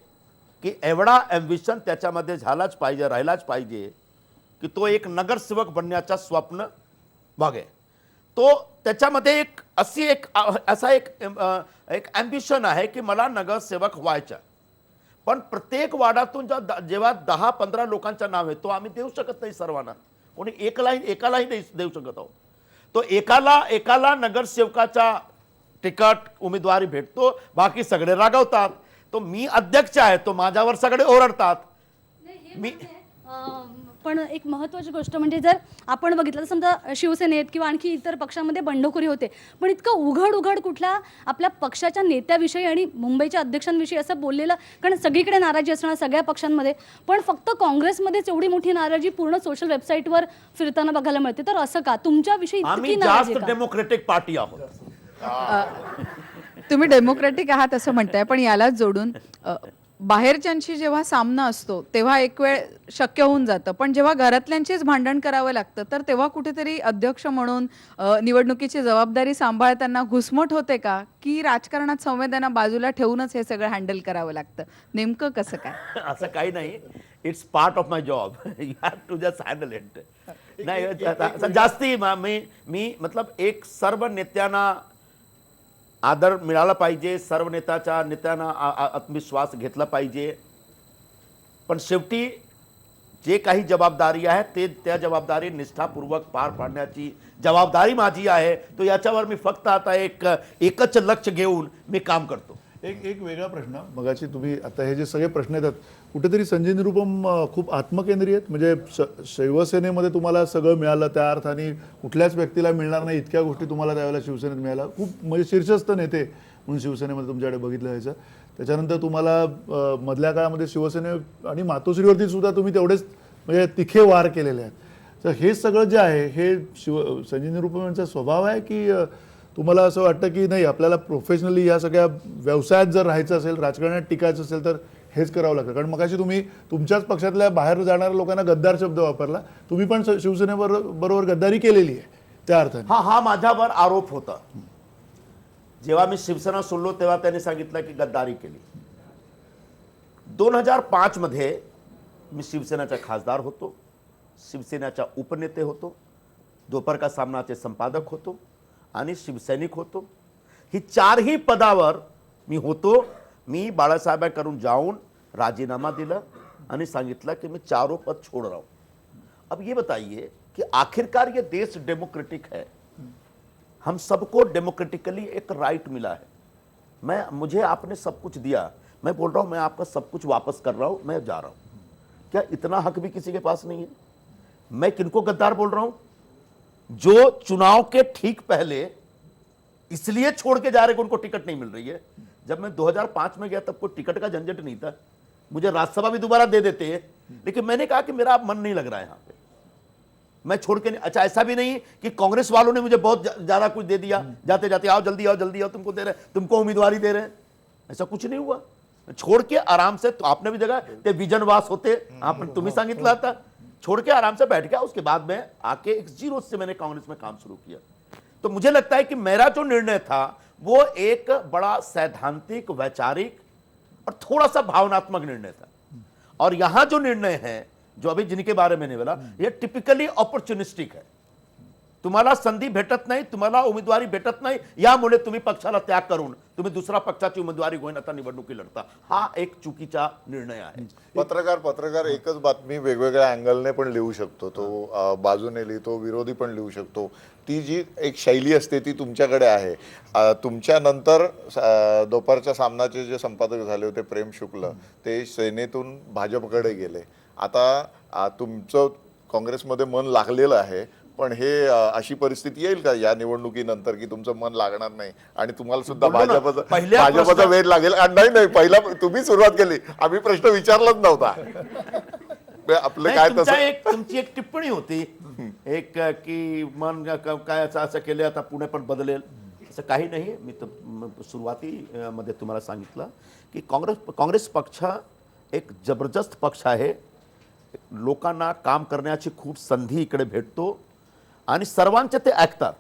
की एवढा ॲम्बिशन त्याच्यामध्ये झालाच पाहिजे, राहिलाच पाहिजे की तो एक नगरसेवक बनण्याचा स्वप्न बघे. तो त्याच्यामध्ये एक असा एक ॲम्बिशन आहे की मला नगरसेवक व्हायचा. पण प्रत्येक वार्डातून जेव्हा 10-15 लोकांचं नाव आहे तो आम्ही देऊ शकत नाही सर्वांना, कोणी एकालाही देऊ शकत आहोत. तो एकाला नगरसेवकाचा तिकट उमेदवारी भेटतो, बाकी सगळे रागवतात. तो मी अध्यक्ष आहे, तो माझ्यावर सगळे ओरडतात. पण एक महत्त्वाची गोष्ट म्हणजे जर आपण बघितलं तर समजा शिवसेनेत किंवा आणखी इतर पक्षामध्ये बंडखोरी होते, पण इतकं उघड कुठल्या आपल्या पक्षाच्या नेत्याविषयी आणि मुंबईच्या अध्यक्षांविषयी असं बोललेलं, कारण सगळीकडे नाराजी असणार सगळ्या पक्षांमध्ये, पण फक्त काँग्रेसमध्येच एवढी मोठी नाराजी पूर्ण सोशल वेबसाईटवर फिरताना बघायला मिळते. तर असं का तुमच्याविषयी आम्ही जास्त डेमोक्रेटिक पार्टी आहोत? तुम्ही डेमोक्रॅटिक आहात असं म्हणताय, पण यालाच जोडून बाहेरच्यांशी जेव्हा सामना असतो तेव्हा एक वेळ शक्य होऊन जातं, पण जेव्हा घरातल्यांचीच भांडण करावं लागतं तर तेव्हा कुठेतरी अध्यक्ष म्हणून निवडणुकीची जबाबदारी सांभाळताना घुसमट होते का, की राजकारणात संवेदना बाजूला ठेवूनच हे सगळं हँडल करावं लागतं? नेमकं कसं काय? असं काही नाही. It's part of my job. You have to just handle it. नाही जास्ती मी मतलब एक सर्व नेत्यांना आदर मिळाला पाहिजे, सर्व नेत्यांना आत्मविश्वास घेतला पाहिजे. पण शेवटी जे काही जबाबदारी आहे ते त्या जबाबदारी निष्ठापूर्वक पार पाडण्याची जबाबदारी माझी आहे. तो याच्यावर मी फक्त आता एकच लक्ष घेऊन मी काम करतो. एक वेगळा प्रश्न, मगाशी तुम्ही आता हे जे सगळे प्रश्न येतात कुठेतरी संजय निरुपम खूप आत्मकेंद्रीय आहेत. म्हणजे शिवसेनेमध्ये तुम्हाला सगळं मिळालं त्या अर्थाने कुठल्याच व्यक्तीला मिळणार नाही इतक्या गोष्टी तुम्हाला त्यावेळेला शिवसेनेत मिळाल्या. खूप म्हणजे शीर्षस्थ नेते म्हणून शिवसेनेमध्ये तुमच्याकडे बघितलं जायचं. त्याच्यानंतर तुम्हाला मधल्या काळामध्ये शिवसेने आणि मातोश्रीवरती सुद्धा तुम्ही तेवढेच म्हणजे तिखे वार केलेले आहेत. तर हे सगळं जे आहे हे संजय निरुपम यांचा स्वभाव आहे की तुम्हाला असं वाटतं की नाही आपल्याला प्रोफेशनली या सगळ्या व्यवसायात जर राहायचं असेल, राजकारणात टिकायचं असेल तर हेच करावं लागतं? कारण मगाशी तुम्ही तुमच्याच पक्षातल्या बाहेर जाणाऱ्या लोकांना गद्दार शब्द वापरला. तुम्ही पण शिवसेनेबरोबर गद्दारी केलेली आहे त्या अर्थाने. हा माझ्यावर आरोप होता. जेव्हा मी शिवसेना सोडलो तेव्हा त्यांनी सांगितलं की गद्दारी केली. 2005 मध्ये मी शिवसेनेचा खासदार होतो, शिवसेनेचा उपनेते होतो, दोपहर का सामनाचे संपादक होतो आणि शिवसैनिक होतो. ही चारही पदावर मी होतो. मी बाळासाहेबांकडून जाऊन राजीनामा दिला आणि सांगितलं कि मैं चारों पद छोड़ रहा हूं. अब ये बताइए कि आखिरकार ये देश डेमोक्रेटिक है, हम सबको डेमोक्रेटिकली एक राइट मिला है. मुझे आपने सब कुछ दिया, मैं बोल रहा हूं मैं आपका सब कुछ वापस कर रहा हूं, मैं जा रहा हूं. क्या इतना हक भी किसी के पास नहीं है? मैं किनको गद्दार बोल रहा हूं? जो चुनाव के ठीक पहले इसलिए छोड़ के जा रहे कि उनको टिकट नहीं मिल रही है। जब मैं 2005 में गया तब कोई टिकट का झंझट नहीं था, मुझे राज्यसभा भी दोबारा दे देते हैं, लेकिन मैंने कहा कि मेरा मन नहीं लग रहा है यहां पे, मैं छोड़ के नहीं। अच्छा, ऐसा भी नहीं कि कांग्रेस वालों ने मुझे बहुत ज्यादा कुछ दे दिया, जाते जाते आओ जल्दी आओ जल्दी आओ, तुमको दे रहे, तुमको उम्मीदवारी दे रहे हैं, ऐसा कुछ नहीं हुआ। छोड़ के आराम से, तो आपने भी देखा ते विजनवास होते, आपने तुम्ही सांगितलं था, छोड़ के आराम से बैठ गया। उसके बाद में आके एक जीरो से मैंने कांग्रेस में काम शुरू किया। तो मुझे लगता है कि मेरा जो निर्णय था वो एक बड़ा सैद्धांतिक, वैचारिक और थोड़ा सा भावनात्मक निर्णय था। और यहां जो निर्णय है, जो अभी जिनके बारे में नहीं बोला, ये टिपिकली ऑपॉर्च्युनिस्टिक है। तुम्हाला संधी भेटत नाही, तुम्हाला उमेदवारी भेटत नाही, यामुळे तुम्ही पक्षाला त्याग करून तुम्ही दुसरा पक्षाची उमेदवारी घेऊन आता निवडणुकी लढता, हा एक चुकीचा निर्णय आहे। पत्रकार एकच बातमी वेगवेगळ्या अँगलने पण लिहू शकतो, तो बाजूने लिहितो, विरोधी पण लिहू शकतो। ती जी एक शैली असते ती तुमच्याकडे आहे। तुमच्या नंतर दुपारच्या सामनाचे जे संपादक झाले होते प्रेम शुक्ल, ते सेनेतून भाजपकडे गेले। आता तुमचं काँग्रेसमध्ये मन लागलेलं आहे, पण हे अशी परिस्थिती येईल का या निवडणुकीनंतर की तुमचं मन लागणार नाही आणि तुम्हाला सुद्धा भाजपचा वेध लागेल? नाही, पहिला तुम्ही सुरुवात केली, आम्ही प्रश्न विचारलाच नव्हता। आपलं काय तसं तुमची एक टिप्पणी होती एक की मन काय असं केलं आता पुणे पण बदलेल, असं काही नाही। मी तर सुरुवातीमध्ये तुम्हाला सांगितलं की काँग्रेस पक्ष एक जबरदस्त पक्ष आहे। लोकांना काम करण्याची खूप संधी इकडे भेटतो आणि सर्वांचे ते ऐकतात।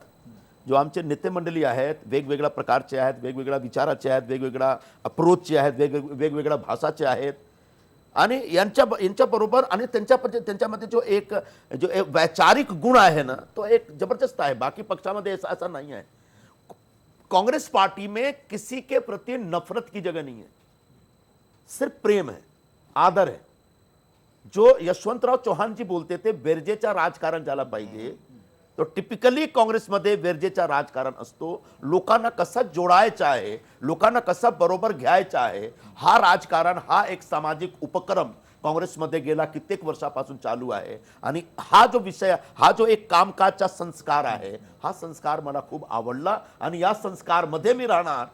जो आमचे नेते मंडळी आहेत, वेगवेगळ्या प्रकारचे आहेत, वेगवेगळ्या विचाराचे आहेत, वेगवेगळ्या अप्रोचचे आहेत, वेगवेगळ्या भाषाचे आहेत आणि यांच्या बरोबर आणि त्यांच्यामध्ये जो एक वैचारिक गुण आहे ना, तो एक जबरदस्त आहे। बाकी पक्षामध्ये ऐसा नहीं है। कांग्रेस पार्टी में किसी के प्रति नफरत की जगह नहीं है, सिर्फ प्रेम है, आदर है। जो यशवंतराव चव्हाण जी बोलते थे बेरजेचा राजकारण झाला पाहिजे, तो टिपिकली काँग्रेसमध्ये बेरजेचा राजकारण असतो। लोकांना कसं जोडायचं आहे, लोकांना कसं बरोबर घ्यायचं आहे, हा राजकारण, हा एक सामाजिक उपक्रम काँग्रेसमध्ये गेला कित्येक वर्षापासून चालू आहे। आणि हा जो विषय, हा जो एक कामकाजचा संस्कार आहे, हा संस्कार मला खूप आवडला आणि या संस्कारमध्ये मी राहणार,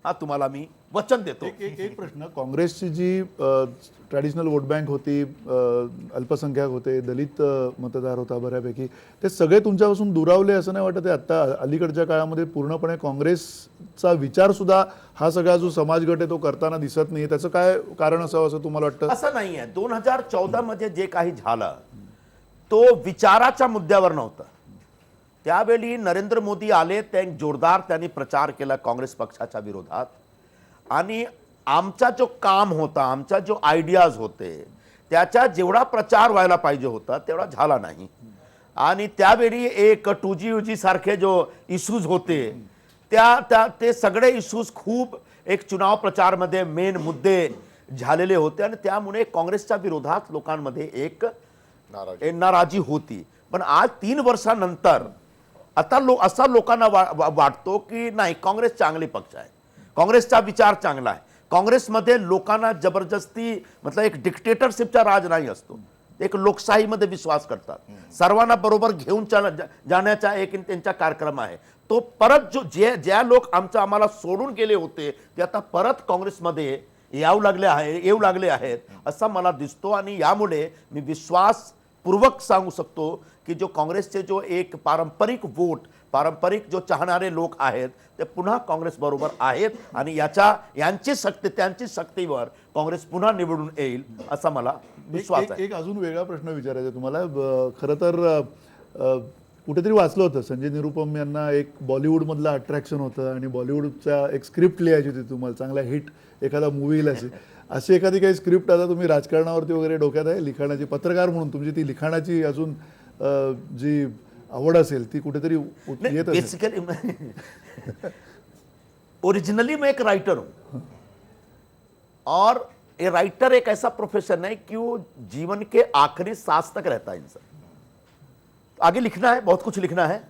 हा तुम्हाला मी वचन देतो। एक प्रश्न, काँग्रेसची जी ट्रॅडिशनल वोट बँक होती, अल्पसंख्याक होते, दलित मतदार होता बऱ्यापैकी, ते सगळे तुमच्यापासून दुरावले असं नाही वाटत? आता अलीकडच्या काळामध्ये पूर्णपणे काँग्रेसचा विचार सुद्धा हा सगळा जो समाजगट आहे तो करताना दिसत नाही, त्याचं काय कारण असावं असं तुम्हाला वाटतं? असं नाही आहे। 2014 मध्ये जे काही झालं तो विचाराच्या मुद्द्यावर नव्हता। त्यावेळी नरेंद्र मोदी आले, त्यांनी जोरदार प्रचार केला काँग्रेस पक्षाच्या विरोधात आणि आमचा जो काम होता, आमचा जो आयडियाज होते, त्याचा जेवढा प्रचार व्हायला पाहिजे होता तेवढा झाला नाही। आणि त्यावेळी एक 2G सारखे जो इश्यूज होते, ते सगळे इश्यूज खूप एक चुनाव प्रचारमध्ये मेन मुद्दे झालेले होते आणि त्यामुळे काँग्रेसच्या विरोधात लोकांमध्ये एक नाराजी होती। पण आज 3 वर्षानंतर आता असा लोकांना वाटतो की नाही, काँग्रेस चांगली पक्ष आहे, काँग्रेसचा विचार चांगला आहे। काँग्रेसमध्ये लोकांना जबरदस्ती मतलब एक डिक्टेटरशिपचा राज नाही असतो, एक लोकशाहीमध्ये विश्वास करतात, सर्वांना बरोबर घेऊन जाण्याचा एक त्यांचा कार्यक्रम आहे। तो परत ज्या लोक आम्हाला सोडून गेले होते ते आता परत काँग्रेसमध्ये येऊ लागले आहेत असं मला दिसतो। आणि यामुळे मी विश्वासपूर्वक सांगू शकतो की जो काँग्रेसचे जो एक पारंपरिक वोट, पारंपरिक जो चाहणारे लोक आहेत ते पुन्हा काँग्रेस बरोबर आहेत आणि त्यांची शक्तीवर काँग्रेस पुन्हा निवडून येईल असा मला विश्वास आहे। एक अजून वेगळा प्रश्न विचारायचा तुम्हाला। खरं तर कुठेतरी वाचलं होतं संजय निरुपम यांना एक बॉलिवूडमधलं अट्रॅक्शन होतं आणि बॉलिवूडच्या एक स्क्रिप्ट लिहायची होती तुम्हाला, चांगला हिट एखादा मूवी लिहायची, अशी एखादी काही स्क्रिप्ट आता तुम्ही राजकारणावरती वगैरे डोक्यात आहे लिखाणाची? पत्रकार म्हणून तुमची ती लिखाणाची अजून जी आवड असेल ती कुठेतरी येत असेल? बेसिकली ओरिजिनली मैं एक राइटर हूं और ये राइटर एक ऐसा प्रोफेशन है कि वो जीवन के आखिरी सांस तक रहता है इंसान। आगे लिखना है, बहुत कुछ लिखना है,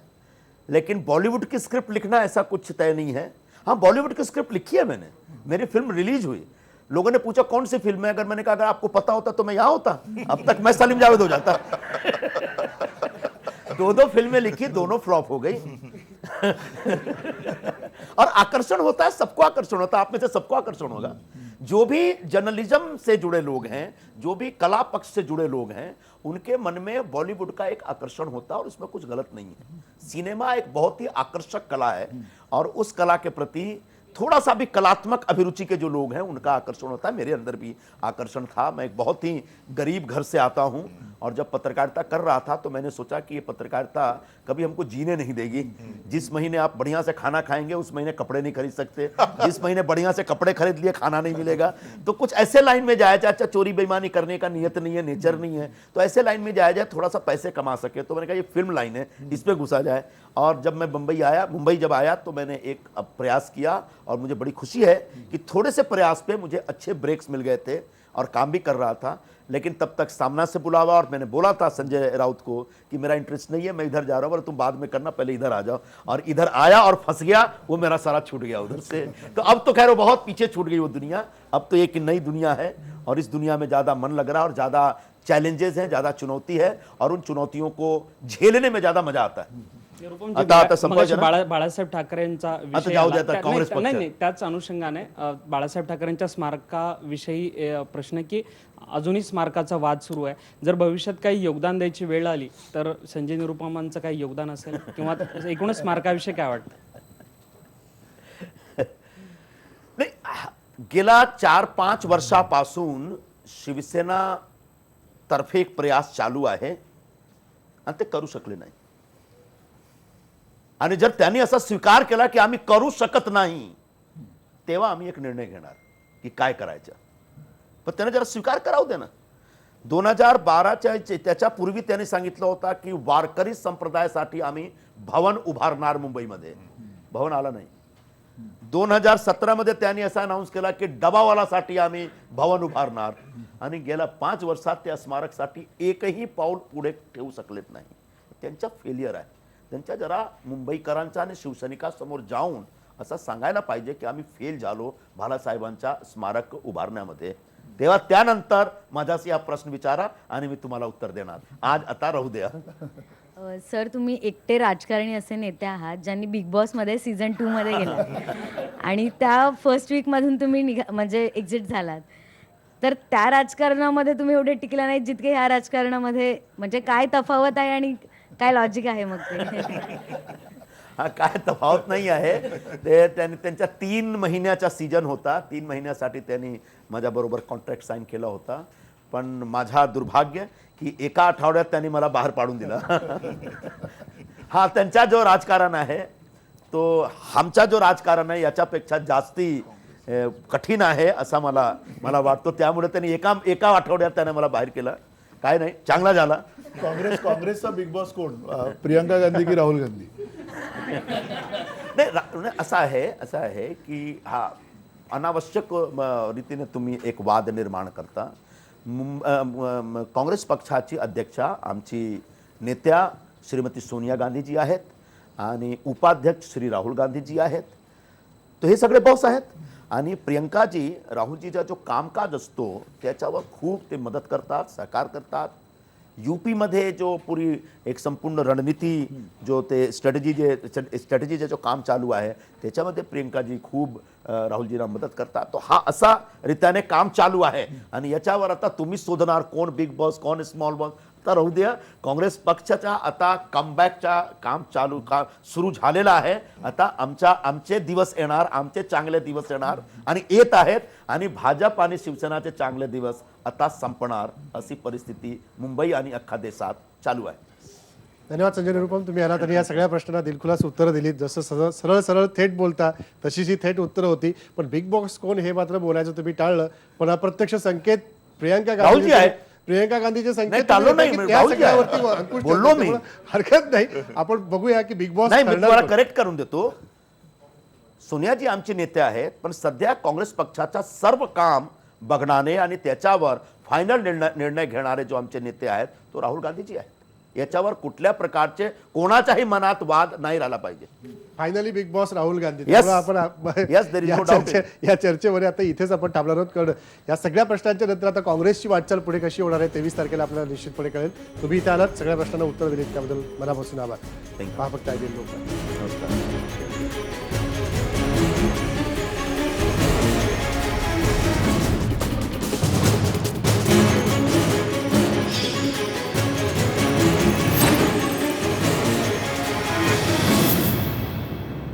लेकिन बॉलीवुड की स्क्रिप्ट लिखना ऐसा कुछ तय नहीं है। हाँ, बॉलीवुड की स्क्रिप्ट लिखी है मैंने, मेरी फिल्म रिलीज हुई, लोगों ने पूछा कौन सी फिल्म है, अगर मैंने कहा अगर आपको पता होता तो मैं यहां होता, अब तक मैं सलीम जावेद हो जाता। दो फिल्में लिखी, दोनों फ्लॉप हो गई। और आकर्षण होता है, सबको आकर्षण होता है, आप में से सबको आकर्षण होगा। जो भी जर्नलिज्म से जुड़े लोग हैं, जो भी कला पक्ष से जुड़े लोग हैं, उनके मन में बॉलीवुड का एक आकर्षण होता है और उसमें कुछ गलत नहीं है। सिनेमा एक बहुत ही आकर्षक कला है और उस कला के प्रति थोड़ा सा भी कलात्मक अभिरुचि के जो लोग हैं उनका आकर्षण होता है। मेरे अंदर भी आकर्षण था। मैं एक बहुत ही गरीब घर से आता हूं और जब पत्रकारिता कर रहा था तो मैंने सोचा कि ये पत्रकारिता कभी हमको जीने नहीं देगी। जिस महीने आप बढ़िया से खाना खाएंगे उस महीने कपड़े नहीं खरीद सकते, जिस महीने बढ़िया से कपड़े खरीद लिए खाना नहीं मिलेगा। तो कुछ ऐसे लाइन में जाया जाए, अच्छा चोरी बेईमानी करने का नियत नहीं है, नेचर नहीं है, तो ऐसे लाइन में जाया जाए थोड़ा सा पैसे कमा सके। तो मैंने कहा ये फिल्म लाइन है, इस पर घुसा जाए। और जब मैं मुंबई जब आया तो मैंने एक प्रयास किया और मुझे बड़ी खुशी है कि थोड़े से प्रयास पे मुझे अच्छे ब्रेक्स मिल गए थे और काम भी कर रहा था। लेकिन तब तक सामना से बुलावा और मैंने बोला था संजय राउत को कि मेरा इंटरेस्ट नहीं है, मैं इधर जा रहा हूँ, तुम बाद में करना, पहले इधर आ जाओ। और इधर आया और फंस गया, वो मेरा सारा छूट गया उधर से। तो अब तो खैर वो बहुत पीछे छूट गई वो दुनिया। अब तो एक नई दुनिया है और इस दुनिया में ज़्यादा मन लग रहा है और ज़्यादा चैलेंजेस हैं, ज़्यादा चुनौती है और उन चुनौतियों को झेलने में ज़्यादा मजा आता है। बाळासाहेब ठाकरेंचा विषय जाऊ द्या आला. आता काँग्रेस नाही पक्ष. नाही त्याच अनुषंगाने बाळासाहेब ठाकरेंच्या स्मारकाविषयी प्रश्न की अजूनही स्मारकाचा वाद सुरू आहे. जर भविष्यात काही योगदान द्यायची वेळ आली तर संजय निरुपमांचं काही योगदान असेल किंवा एकूणच स्मारकाविषयी काय वाटतं? नाही, गेल्या 4-5 वर्षापासून शिवसेना तर्फे एक प्रयास चालू आहे आणि ते करू शकले नाही. आणि जर त्यांनी असा स्वीकार केला की आम्ही करू शकत नाही, तेव्हा आम्ही एक निर्णय घेणार की काय करायचं. पण त्याने जरा स्वीकार करावं दे ना. 2012च्या त्याच्या पूर्वी त्यांनी सांगितलं होतं की वारकरी संप्रदायासाठी आम्ही भवन उभारणार मुंबईमध्ये. भवन आला नाही. 2017 मध्ये त्यांनी असा अनाउन्स केला की डबावालासाठी आम्ही भवन उभारणार आणि गेल्या 5 वर्षात त्या स्मारकसाठी एकही पाऊल पुढे ठेवू शकलेत नाही. त्यांचा फेलियर आहे. त्यांच्या जरा मुंबईकरांचा आणि शिवसैनिकांसमोर जाऊन असं सांगायला पाहिजे की आम्ही फेल झालो बाळासाहेबांच्या स्मारक उभारण्यामध्ये. तेव्हा त्यानंतर माझ्याशी हा प्रश्न विचारा आणि मी तुम्हाला उत्तर देणार. आज आता राहू द्या. सर, तुम्ही एकटे राजकारणी असे नेते आहात ज्यांनी बिग बॉसमध्ये सीझन 2 मध्ये गेला आणि त्या फर्स्ट वीकमधून तुम्ही म्हणजे एक्झिट झालात. तर त्या राजकारणामध्ये तुम्ही एवढे टिकला नाही जितके ह्या राजकारणामध्ये. म्हणजे काय तफावत आहे आणि काय लॉजिक आहे मग ते? हा, काय तफावत नाही आहे. ते त्यांनी त्यांच्या 3 महिन्याचा सीजन होता. 3 महिन्यासाठी त्यांनी माझ्याबरोबर कॉन्ट्रॅक्ट साईन केला होता. पण माझा दुर्भाग्य की एका आठवड्यात त्यांनी मला बाहेर पाडून दिला. हा, त्यांचा जो राजकारण आहे तो आमचा जो राजकारण आहे याच्यापेक्षा जास्ती कठीण आहे असा मला वाटतो. त्यामुळे त्यांनी एका आठवड्यात त्याने मला बाहेर केलं. काय नाही, चांगला झाला. काँग्रेसचा बिग बॉस कोण, प्रियंका गांधी की राहुल गांधी? नाही, असं आहे की हा अनावश्यक रीतीने तुम्ही एक वाद निर्माण करता. काँग्रेस पक्षाची अध्यक्षा आमची नेत्या श्रीमती सोनिया गांधीजी आहेत आणि उपाध्यक्ष श्री राहुल गांधीजी आहेत. तो हे सगळे बॉस आहेत. आणि प्रियंकाजी राहुलजीचा जो कामकाज असतो त्याच्यावर खूप ते मदत करतात, सहकार करतात. यूपी मध्ये जो पुरी एक संपूर्ण रणनीती जो ते स्ट्रॅटेजीचे जो काम चालू आहे त्याच्यामध्ये प्रियंकाजी खूप राहुलजीला मदत करतात. तो हा असा रीत्याने काम चालू आहे आणि याच्यावर आता तुम्ही शोधणार कोण बिग बॉस कोण स्मॉल बॉस. आता राहू द्या. काँग्रेस पक्षाचा आता कमबॅकचा काम सुरू झालेला आहे. आता आमचे दिवस येणार, आमचे चांगले दिवस येणार आणि येत आहेत. आणि भाजप आणि शिवसेनाचे चांगले दिवस आता संपणार अशी परिस्थिती मुंबई आणि अख्खा देशात चालू आहे. धन्यवाद संजय निरुपम. तुम्ही आलात आणि या सगळ्या प्रश्नांना दिलखुलास उत्तरं दिलीत. जसं सरळ थेट बोलता तशीच ही थेट उत्तरं होती. पण बिग बॉस कोण हे मात्र बोलायचं तुम्ही टाळलं. पण अप्रत्यक्ष संकेत प्रियंका राहुलजी आहेत. प्रियंका गांधीचे संकेत चालू नाही, बोललो मी. हरकत नाही. आपण बघूया की बिग बॉस नाही, मी तुम्हाला करेक्ट करून देतो. सोनियाजी आमचे नेते आहेत पण सध्या काँग्रेस पक्षाचा सर्व काम बघणारे आणि त्याच्यावर फायनल निर्णय घेणारे जो आमचे नेते आहेत तो राहुल गांधीजी आहेत. याच्यावर कुठल्या प्रकारचे कोणाच्याही मनात वाद नाही राहिला पाहिजे. Finally big boss Rahul Gandhi. Yes. त्यामुळे आपण Yes, there is no doubt. या चर्चेमध्ये आता इथेच आपण थांबणार आहोत, कारण या सगळ्या प्रश्नांच्या नंतर आता काँग्रेसची वाटचाल पुढे कशी होणार आहे 23 तारखेला आपल्याला निश्चितपणे कळेल. तुम्ही इथे आलात, सगळ्या प्रश्नांना उत्तर दिलीत, त्याबद्दल मनापासून आभार. Thank you. पहा फक्त IBN लोकमत. नमस्कार.